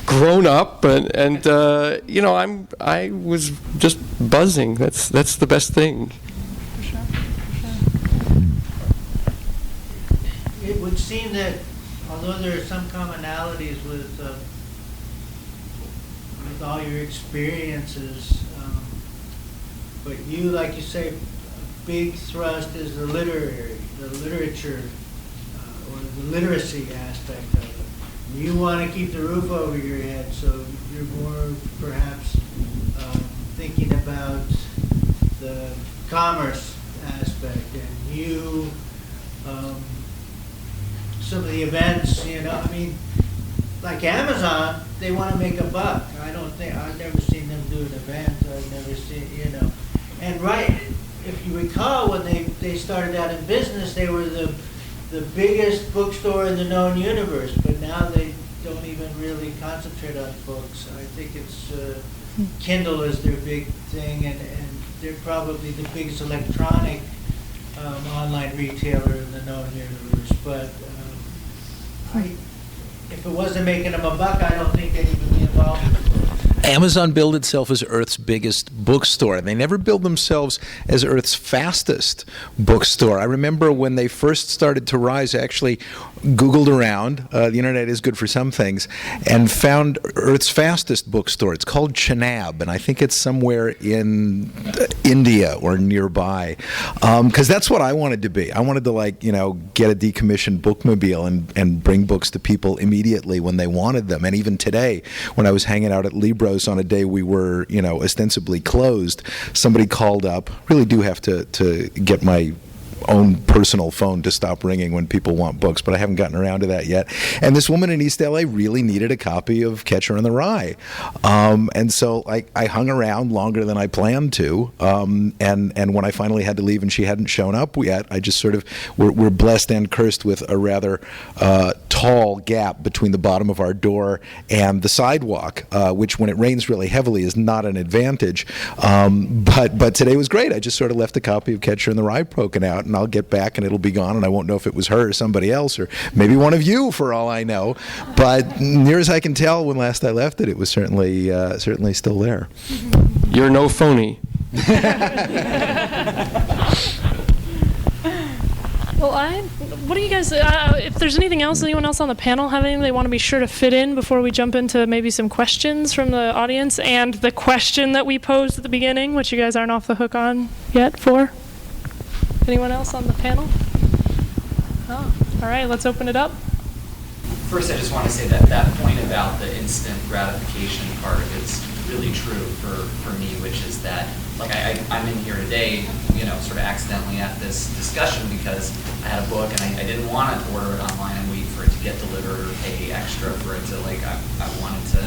grown up, and I was just buzzing. That's the best thing. It would seem that although there are some commonalities with all your experiences, but you, like you say, a big thrust is the literature, or the literacy aspect of it. You want to keep the roof over your head, so you're more perhaps thinking about the commerce aspect, and you. Some of the events, I mean, like Amazon, they want to make a buck. I've never seen them do an event. I've never seen, And right, if you recall, when they started out in business, they were the biggest bookstore in the known universe, but now they don't even really concentrate on books. I think it's Kindle is their big thing, and they're probably the biggest electronic online retailer in the known universe, but if it wasn't making them a buck, I don't think they'd even be involved in it. Amazon billed itself as Earth's biggest bookstore. They never billed themselves as Earth's fastest bookstore. I remember when they first started to rise, I actually Googled around, the internet is good for some things, and found Earth's fastest bookstore. It's called Chenab, and I think it's somewhere in India or nearby, because that's what I wanted to be. I wanted to get a decommissioned bookmobile and bring books to people immediately when they wanted them. And even today, when I was hanging out at Libros on a day we were, ostensibly closed, somebody called up. Really do have to get my own personal phone to stop ringing when people want books, but I haven't gotten around to that yet. And this woman in East LA really needed a copy of Catcher in the Rye. And so I hung around longer than I planned to. And when I finally had to leave and she hadn't shown up yet, I just sort of, we're blessed and cursed with a rather tall gap between the bottom of our door and the sidewalk, which when it rains really heavily is not an advantage. But today was great. I just sort of left a copy of Catcher in the Rye broken out, and I'll get back and it'll be gone, and I won't know if it was her or somebody else, or maybe one of you for all I know. But near as I can tell, when last I left it, it was certainly still there. You're no phony. Well, what do you guys, if there's anything else, anyone else on the panel have anything they want to be sure to fit in before we jump into maybe some questions from the audience, and the question that we posed at the beginning, which you guys aren't off the hook on yet for? Anyone else on the panel? Oh, all right, let's open it up. First, I just want to say that point about the instant gratification part is really true for me, which is that, I'm in here today, sort of accidentally at this discussion because I had a book and I didn't want to order it online and wait for it to get delivered or pay extra for it to, I wanted to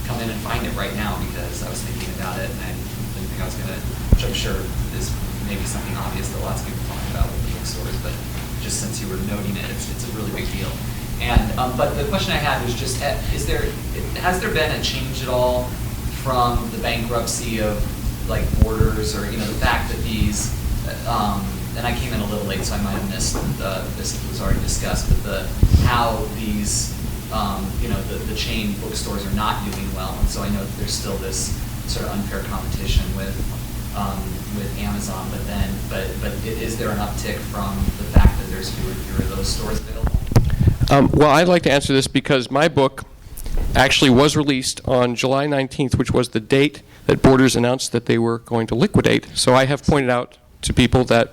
come in and find it right now because I was thinking about it and I didn't think I was going to, which I'm sure is maybe something obvious that lots of people talk about with the bookstores, but just since you were noting it, it's a really big deal. And but the question I had was just, has there been a change at all from the bankruptcy of like Borders, or the fact that these, and I came in a little late, so I might have missed this if it was already discussed, but how these, the chain bookstores are not doing well, and so I know that there's still this sort of unfair competition with Amazon, but is there an uptick from the fact that there's fewer and fewer of those stores available? Well, I'd like to answer this because my book actually was released on July 19th, which was the date that Borders announced that they were going to liquidate. So I have pointed out to people that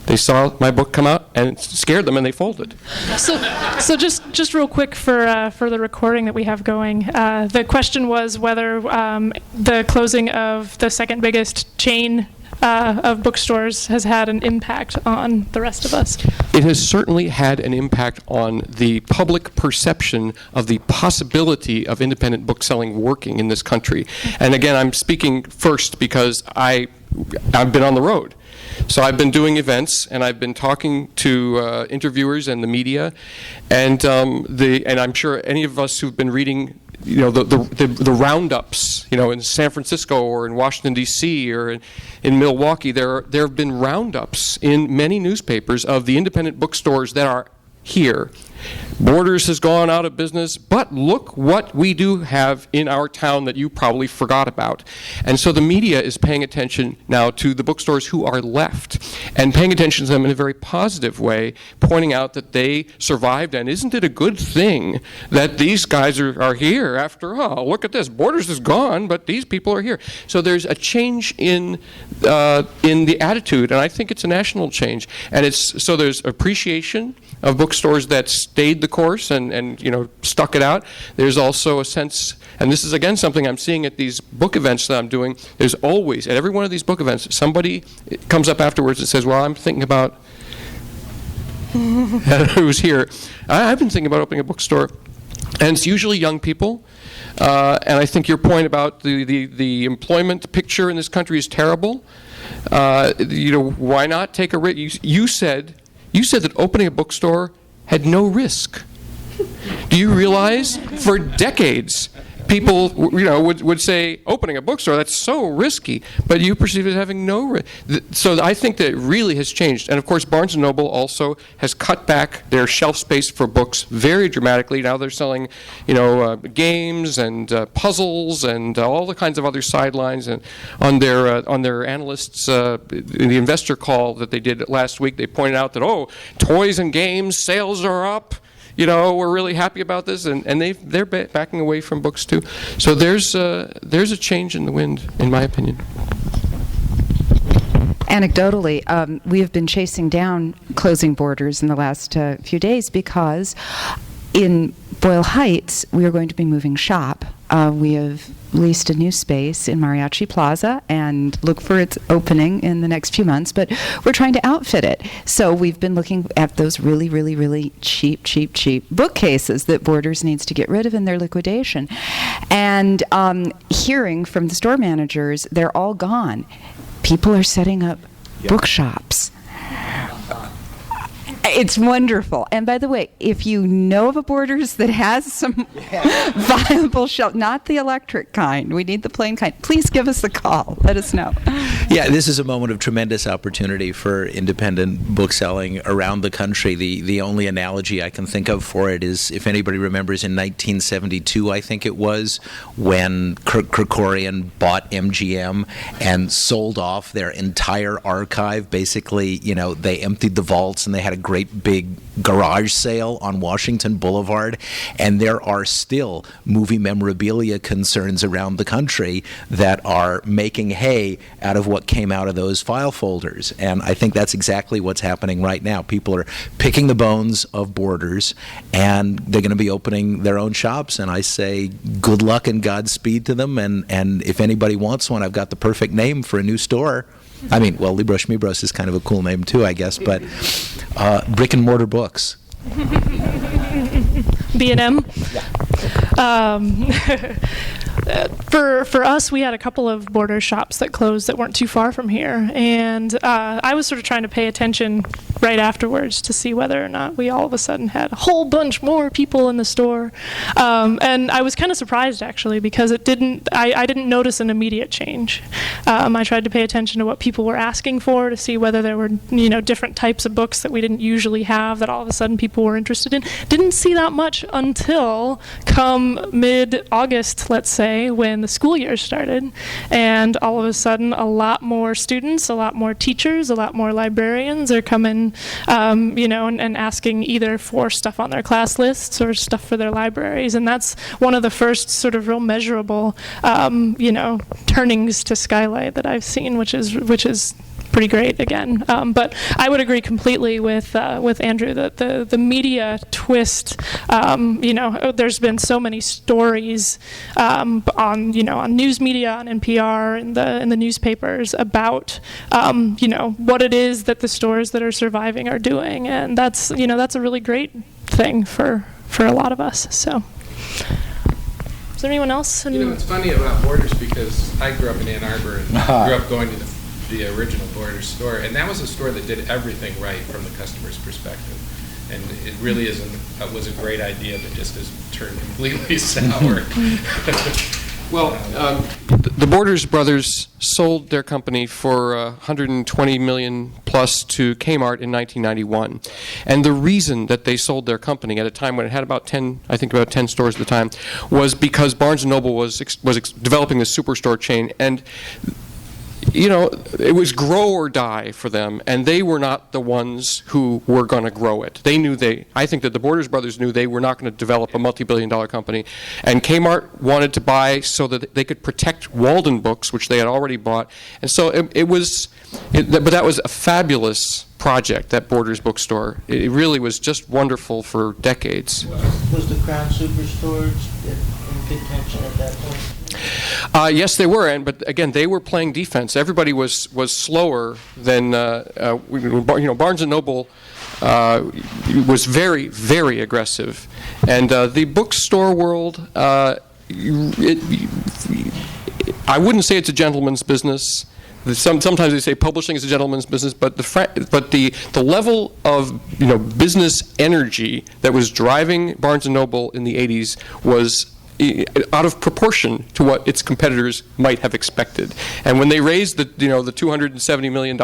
they saw my book come out and it scared them and they folded. So just real quick for the recording that we have going, the question was whether the closing of the second biggest chain of bookstores has had an impact on the rest of us. It has certainly had an impact on the public perception of the possibility of independent bookselling working in this country. And again, I'm speaking first because I've been on the road. So I've been doing events, and I've been talking to interviewers and the media, and I'm sure any of us who've been reading, the roundups, in San Francisco or in Washington D.C. or in Milwaukee, there have been roundups in many newspapers of the independent bookstores that are here. Borders has gone out of business, but look what we do have in our town that you probably forgot about. And so the media is paying attention now to the bookstores who are left and paying attention to them in a very positive way, pointing out that they survived, and isn't it a good thing that these guys are here after all? Look at this, Borders is gone, but these people are here. So there's a change in the attitude, and I think it's a national change. And so there's appreciation of bookstores that stayed the course and stuck it out. There's also a sense, and this is again something I'm seeing at these book events that I'm doing, there's always, at every one of these book events, somebody comes up afterwards and says, well, I'm thinking about, who's here, I've been thinking about opening a bookstore. And it's usually young people. And I think your point about the employment picture in this country is terrible. Why not take a risk? You said that opening a bookstore had no risk. Do you realize for decades people would say opening a bookstore, that's so risky, but you perceive it as having no risk. So I think that it really has changed. And of course Barnes & Noble also has cut back their shelf space for books very dramatically. Now they're selling games and puzzles and all the kinds of other sidelines. And on their analysts, in the investor call that they did last week, they pointed out that, toys and games sales are up. We're really happy about this, and they're backing away from books too. So there's a change in the wind, in my opinion. Anecdotally, we have been chasing down closing Borders in the last few days because in Boyle Heights we are going to be moving shop. We have leased a new space in Mariachi Plaza and look for its opening in the next few months, but we're trying to outfit it. So we've been looking at those really, really, really cheap bookcases that Borders needs to get rid of in their liquidation. And hearing from the store managers, they're all gone. People are setting up bookshops. It's wonderful. And by the way, if you know of a Borders that has some viable shelf, not the electric kind, we need the plain kind, please give us a call. Let us know. Yeah, this is a moment of tremendous opportunity for independent bookselling around the country. The only analogy I can think of for it is, if anybody remembers, in 1972, I think it was, when Kerkorian bought MGM and sold off their entire archive. Basically, they emptied the vaults and they had a great big garage sale on Washington Boulevard, and there are still movie memorabilia concerns around the country that are making hay out of what came out of those file folders. And I think that's exactly what's happening right now. People are picking the bones of Borders, and they're going to be opening their own shops, and I say good luck and Godspeed to them, and if anybody wants one, I've got the perfect name for a new store. I mean, well, Libros Schmibros is kind of a cool name too, I guess, but brick and mortar books. B&M? for us, we had a couple of Borders shops that closed that weren't too far from here, and I was sort of trying to pay attention right afterwards to see whether or not we all of a sudden had a whole bunch more people in the store, and I was kind of surprised actually because I didn't notice an immediate change. I tried to pay attention to what people were asking for to see whether there were different types of books that we didn't usually have that all of a sudden people were interested in. Didn't see that much until come mid-August, let's say, when the school year started, and all of a sudden a lot more students, a lot more teachers, a lot more librarians are coming, and asking either for stuff on their class lists or stuff for their libraries, and that's one of the first sort of real measurable, turnings to Skylight that I've seen, which is pretty great again. But I would agree completely with Andrew that the media twist, there's been so many stories on news media, on NPR, in the newspapers about what it is that the stores that are surviving are doing, and that's a really great thing for a lot of us. So. Is there anyone else? It's funny about Borders because I grew up in Ann Arbor and grew up going to the original Borders store, and that was a store that did everything right from the customer's perspective. And it really was a great idea that just has turned completely sour. Well, the Borders brothers sold their company for $120 million plus to Kmart in 1991. And the reason that they sold their company at a time when it had about 10 stores at the time, was because Barnes & Noble was developing this superstore chain. And it was grow or die for them, and they were not the ones who were going to grow it. I think that the Borders brothers knew they were not going to develop a multi-billion-dollar company, and Kmart wanted to buy so that they could protect Walden Books, which they had already bought, and so but that was a fabulous project, that Borders bookstore. It really was just wonderful for decades. Was the Crown Superstore in contention at that point? Yes, they were, but again, they were playing defense. Everybody was slower than Barnes & Noble was very, very aggressive, and the bookstore world. I wouldn't say it's a gentleman's business. Sometimes they say publishing is a gentleman's business, but the level of business energy that was driving Barnes & Noble in the 80s was out of proportion to what its competitors might have expected. And when they raised the $270 million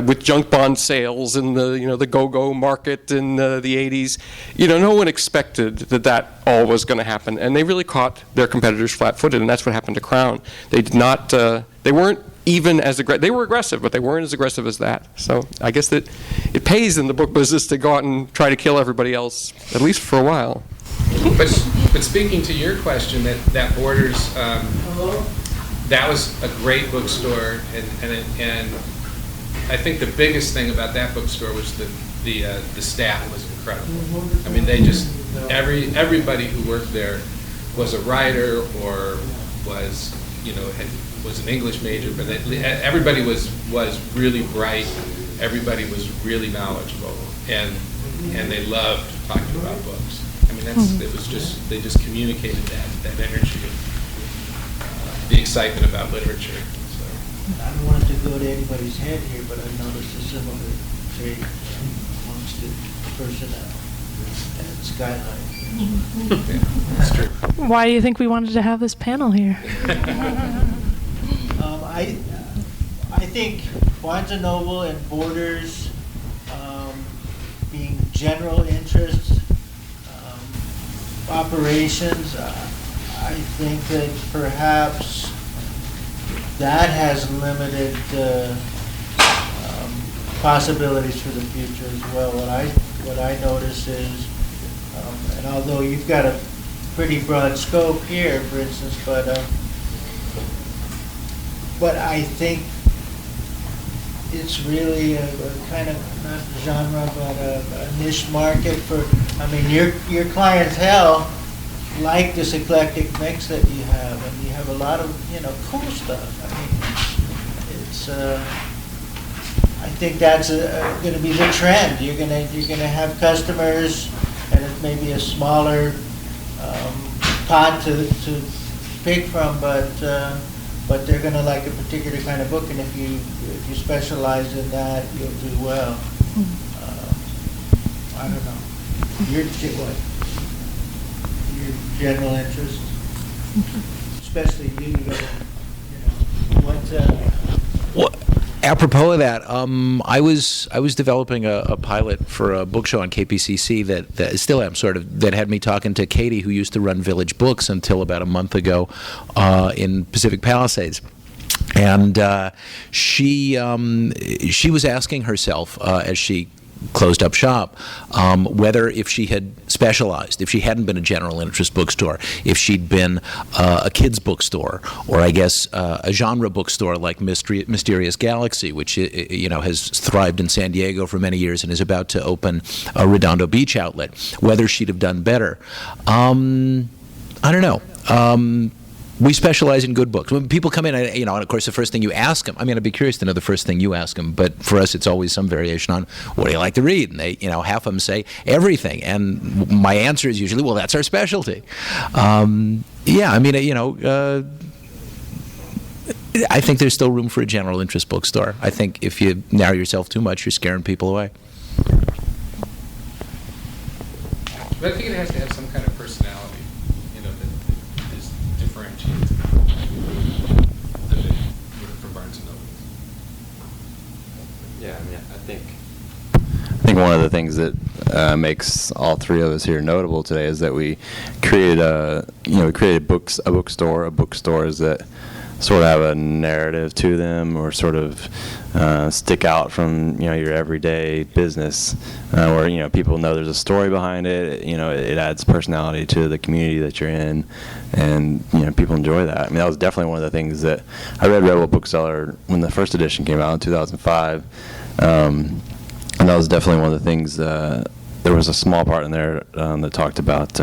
with junk bond sales in the go-go market in the 80s, no one expected that all was going to happen. And they really caught their competitors flat-footed, and that's what happened to Crown. They did not. They weren't even as aggressive. They were aggressive, but they weren't as aggressive as that. So I guess that it pays in the book business to go out and try to kill everybody else, at least for a while. But speaking to your question, that Borders, that was a great bookstore, and I think the biggest thing about that bookstore was the staff was incredible. I mean, they just everybody who worked there was a writer or was an English major, but everybody was really bright. Everybody was really knowledgeable, and they loved talking about books. I mean, it was just, they just communicated that energy of the excitement about literature. So. I don't want it to go to anybody's head here, but I noticed a similar trait amongst the personnel at Skylight. Yeah, that's true. Why do you think we wanted to have this panel here? I think Barnes & Noble and Borders being general interests, operations, I think that perhaps that has limited possibilities for the future as well. What I notice is, and although you've got a pretty broad scope here, for instance, but I think it's really a kind of, not genre, but a niche market for, I mean, your clientele like this eclectic mix that you have, and you have a lot of, cool stuff. I mean, it's I think that's going to be the trend. You're going to have customers, and it may be a smaller pot to pick from, but they're going to like a particular kind of book, and if you specialize in that, you'll do well. I don't know. Your general interest, especially you know, Well, apropos of that, I was developing a pilot for a book show on KPCC that still am sort of, that had me talking to Katie, who used to run Village Books until about a month ago in Pacific Palisades. And she was asking herself as she closed up shop, whether if she had specialized, if she hadn't been a general interest bookstore, if she'd been a kids bookstore, or I guess a genre bookstore like Mysterious Galaxy, which has thrived in San Diego for many years and is about to open a Redondo Beach outlet, whether she'd have done better. I don't know. We specialize in good books. When people come in, and of course the first thing you ask them, I mean, I'd be curious to know the first thing you ask them, but for us it's always some variation on, what do you like to read? And they, half of them say everything. And my answer is usually, well, that's our specialty. Yeah, I mean, I think there's still room for a general interest bookstore. I think if you narrow yourself too much, you're scaring people away. But I think it has to have some kind of personality, that is differentiated from Barnes & Noble. Yeah, I mean, I think one of the things that makes all three of us here notable today is that we created bookstores that sort of have a narrative to them, or sort of stick out from your everyday business, where people know there's a story behind it. It adds personality to the community that you're in, and people enjoy that. I mean, that was definitely one of the things that I read Rebel Bookseller when the first edition came out in 2005, and that was definitely one of the things. There was a small part in there that talked about.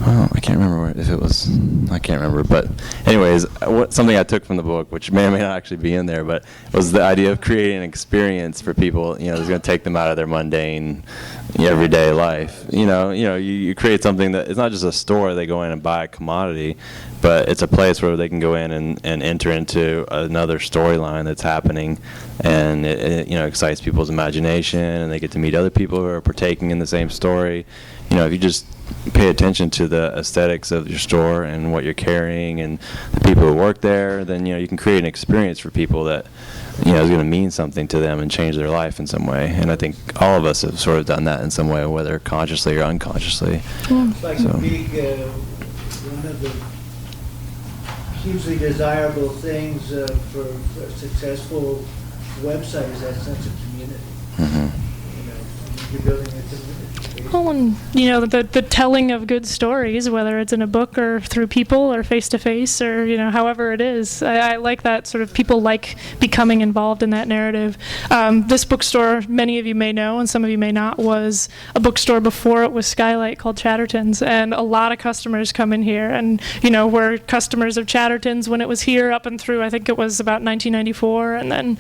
I can't remember if it was. I can't remember, but anyways, something I took from the book, which may or may not actually be in there, but was the idea of creating an experience for people. That's going to take them out of their mundane, everyday life. You create something that it's not just a store they go in and buy a commodity, but it's a place where they can go in and enter into another storyline that's happening, and it excites people's imagination, and they get to meet other people who are partaking in the same story. If you just pay attention to the aesthetics of your store and what you're carrying and the people who work there, then you can create an experience for people that is going to mean something to them and change their life in some way. And I think all of us have sort of done that in some way, whether consciously or unconsciously. It's like a big, one of the hugely desirable things for a successful website is that sense of community. Mm-hmm. You're building a community. Well, and the telling of good stories, whether it's in a book or through people or face to face or however it is, I like that sort of people like becoming involved in that narrative. This bookstore, many of you may know and some of you may not, was a bookstore before it was Skylight called Chatterton's, and a lot of customers come in here and were customers of Chatterton's when it was here up and through I think it was about 1994, and then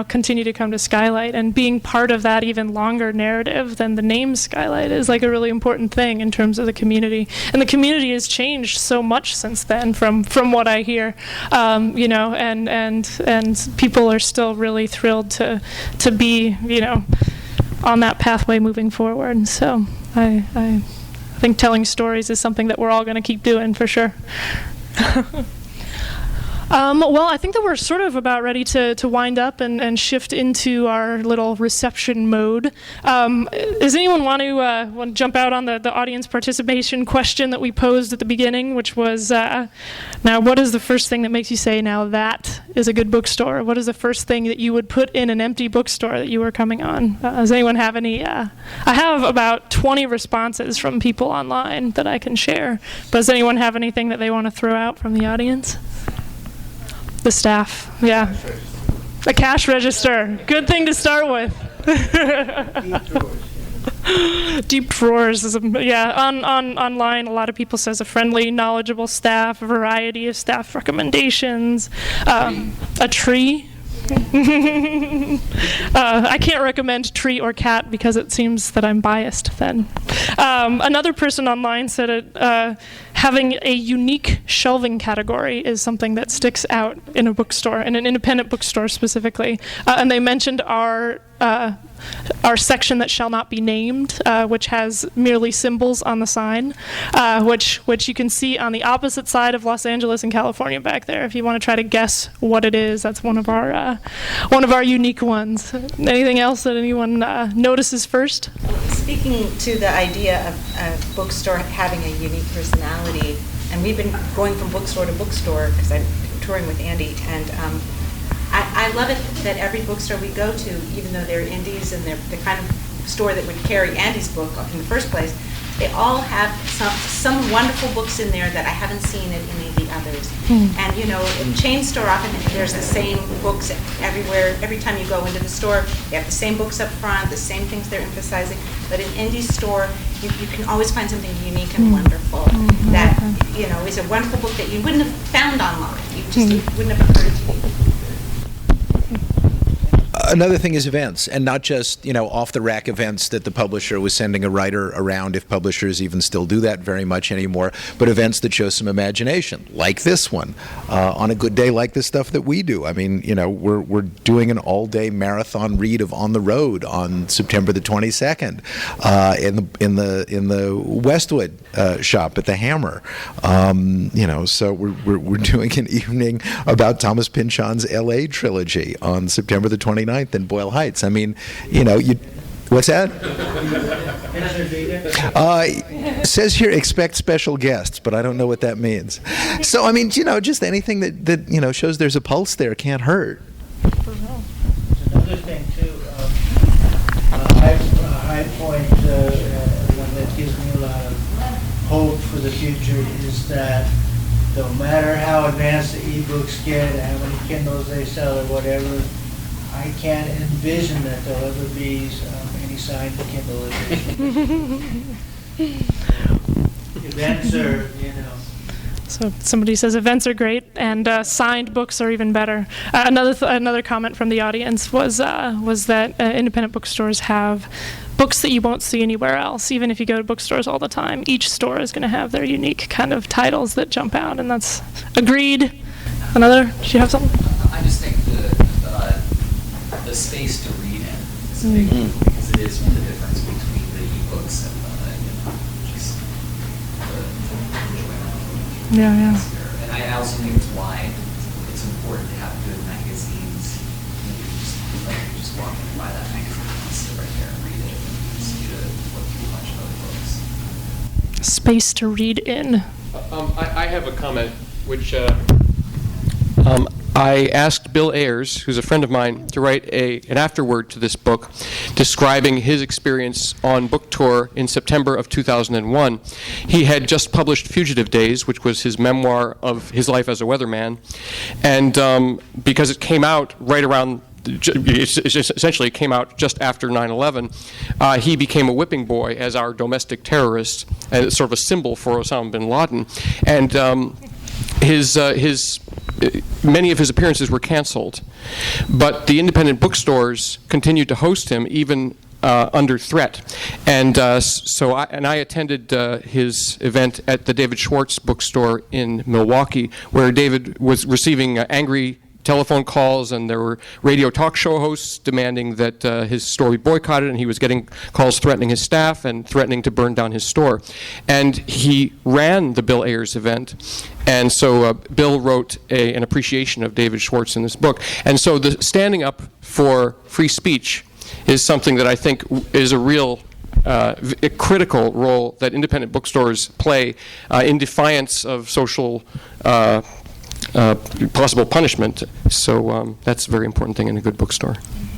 continue to come to Skylight, and being part of that even longer narrative than the name Skylight is like a really important thing in terms of the community. And the community has changed so much since then from what I hear, and people are still really thrilled to be, on that pathway moving forward. So I think telling stories is something that we're all going to keep doing for sure. Well, I think that we're sort of about ready to wind up and shift into our little reception mode. Does anyone want to jump out on the audience participation question that we posed at the beginning, which was, now what is the first thing that makes you say, now that is a good bookstore? What is the first thing that you would put in an empty bookstore that you were coming on? Does anyone have any? I have about 20 responses from people online that I can share, but does anyone have anything that they want to throw out from the audience? The staff, yeah. A cash register, good thing to start with. Deep drawers is online a lot of people says a friendly, knowledgeable staff, a variety of staff recommendations, a tree. I can't recommend tree or cat because it seems that I'm biased then. Another person online said it having a unique shelving category is something that sticks out in a bookstore, in an independent bookstore specifically. And they mentioned our section that shall not be named, which has merely symbols on the sign, which you can see on the opposite side of Los Angeles and California back there. If you want to try to guess what it is, that's one of our unique ones. Anything else that anyone notices first? Speaking to the idea of a bookstore having a unique personality, and we've been going from bookstore to bookstore because I'm touring with Andy, and I love it that every bookstore we go to, even though they're indies and they're the kind of store that would carry Andy's book in the first place, they all have some wonderful books in there that I haven't seen in any of the others. And in chain store, often there's the same books everywhere. Every time you go into the store, they have the same books up front, the same things they're emphasizing. But in indie store, you can always find something unique and wonderful that is a wonderful book that you wouldn't have found online. You just wouldn't have occurred to you. Another thing is events, and not just off-the-rack events that the publisher was sending a writer around, if publishers even still do that very much anymore, but events that show some imagination, like this one, on a good day, like the stuff that we do. I mean, we're doing an all-day marathon read of On the Road on September the 22nd in the Westwood shop at the Hammer. So we're doing an evening about Thomas Pynchon's L.A. trilogy on September the 29th. In Boyle Heights. I mean, what's that? Says here, expect special guests, but I don't know what that means. So, I mean, just anything that shows there's a pulse there can't hurt. Another thing, too, a high point, one that gives me a lot of hope for the future is that no matter how advanced the ebooks get, how many Kindles they sell or whatever, I can't envision that there'll ever be any signed Kindle edition. Events are, So somebody says events are great, and signed books are even better. Another comment from the audience was that independent bookstores have books that you won't see anywhere else. Even if you go to bookstores all the time, each store is going to have their unique kind of titles that jump out, and that's agreed. Did you have something? I just think the space to read in is a big deal, because it is the difference between the ebooks and just the enjoyment. Yeah. And I also think it's why it's important to have good magazines. You just walk in and buy that magazine and sit right there and read it, and you need to look through a bunch of other books. Space to read in. I have a comment, which I asked Bill Ayers, who's a friend of mine, to write an afterword to this book describing his experience on book tour in September of 2001. He had just published Fugitive Days, which was his memoir of his life as a weatherman, and because it came out right around essentially it came out just after 9/11. He became a whipping boy as our domestic terrorist, and it's sort of a symbol for Osama bin Laden. And many of his appearances were canceled, but the independent bookstores continued to host him even under threat. And I attended his event at the David Schwartz bookstore in Milwaukee, where David was receiving angry telephone calls, and there were radio talk show hosts demanding that his store be boycotted, and he was getting calls threatening his staff and threatening to burn down his store. And he ran the Bill Ayers event, and so Bill wrote an appreciation of David Schwartz in this book. And so the standing up for free speech is something that I think is a real a critical role that independent bookstores play in defiance of social possible punishment. So that's a very important thing in a good bookstore.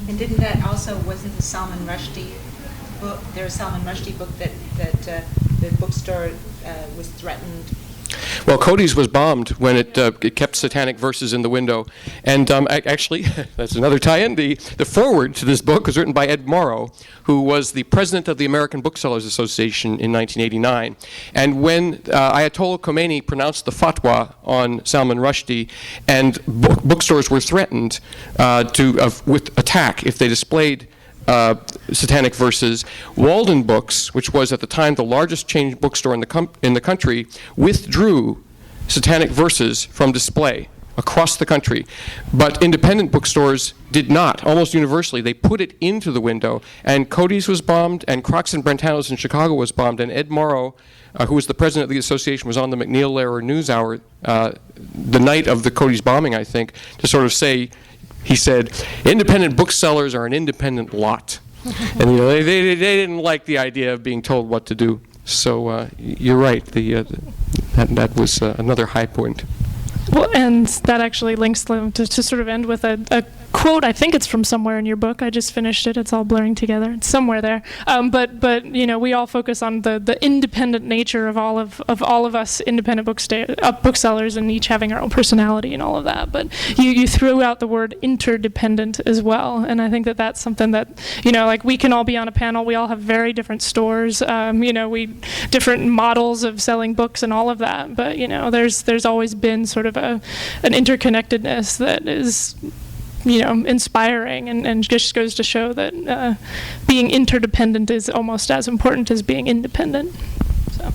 And didn't that also, wasn't the Salman Rushdie book, there's a Salman Rushdie book that the bookstore was threatened? Well, Cody's was bombed when it kept satanic verses in the window. And actually, that's another tie-in. The foreword to this book was written by Ed Morrow, who was the president of the American Booksellers Association in 1989. And when Ayatollah Khomeini pronounced the fatwa on Salman Rushdie, and bookstores were threatened with attack if they displayed Satanic Verses, Walden Books, which was at the time the largest chain bookstore in the country, withdrew Satanic Verses from display across the country. But independent bookstores did not. Almost universally, they put it into the window. And Cody's was bombed, and Crocs and Brentano's in Chicago was bombed, and Ed Morrow, who was the president of the association, was on the McNeil-Lehrer News Hour the night of the Cody's bombing, I think, to sort of say, he said, independent booksellers are an independent lot. And they didn't like the idea of being told what to do. So you're right, that was another high point. Well, and that actually links them to sort of end with a quote. I think it's from somewhere in your book. I just finished it. It's all blurring together. It's somewhere there. But we all focus on the independent nature of all of us independent booksellers, and each having our own personality and all of that. But you threw out the word interdependent as well, and I think that's something that like we can all be on a panel. We all have very different stores. We different models of selling books and all of that. But there's always been sort of an interconnectedness that is inspiring, and just goes to show that being interdependent is almost as important as being independent. So.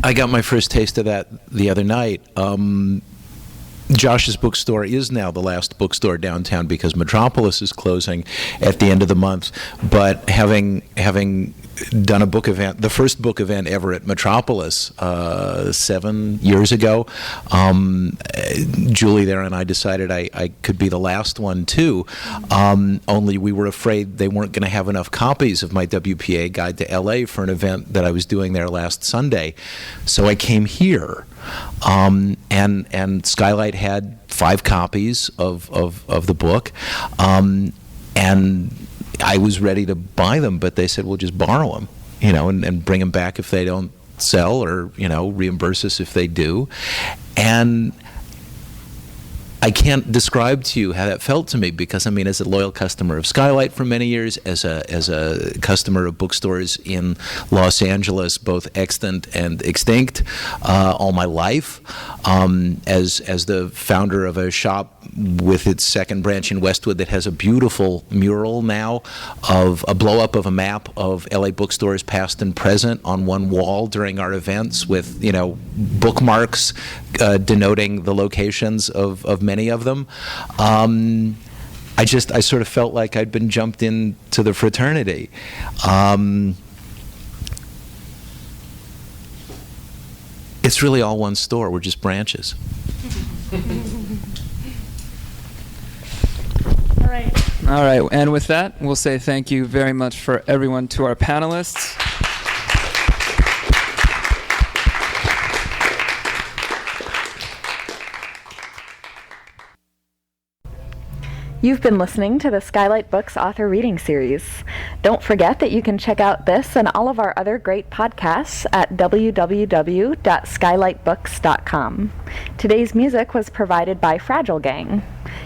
I got my first taste of that the other night. Josh's bookstore is now the last bookstore downtown because Metropolis is closing at the end of the month. But having done a book event, the first book event ever at Metropolis 7 years ago, Julie there and I decided I could be the last one too. Only we were afraid they weren't going to have enough copies of my WPA Guide to LA for an event that I was doing there last Sunday. So I came here. And Skylight had 5 copies of the book, and I was ready to buy them, but they said, "Well, just borrow them, and bring them back if they don't sell, or reimburse us if they do." And I can't describe to you how that felt to me, because as a loyal customer of Skylight for many years, as a customer of bookstores in Los Angeles, both extant and extinct, all my life, as the founder of a shop with its second branch in Westwood that has a beautiful mural now of a blow-up of a map of LA bookstores past and present on one wall during our events, with bookmarks denoting the locations of many of them. I sort of felt like I'd been jumped into the fraternity. It's really all one store. We're just branches. All right, and with that, we'll say thank you very much for everyone to our panelists. You've been listening to the Skylight Books Author Reading Series. Don't forget that you can check out this and all of our other great podcasts at www.skylightbooks.com. Today's music was provided by Fragile Gang.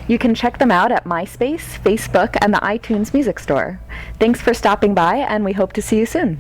You can check them out at MySpace, Facebook, and the iTunes Music Store. Thanks for stopping by, and we hope to see you soon.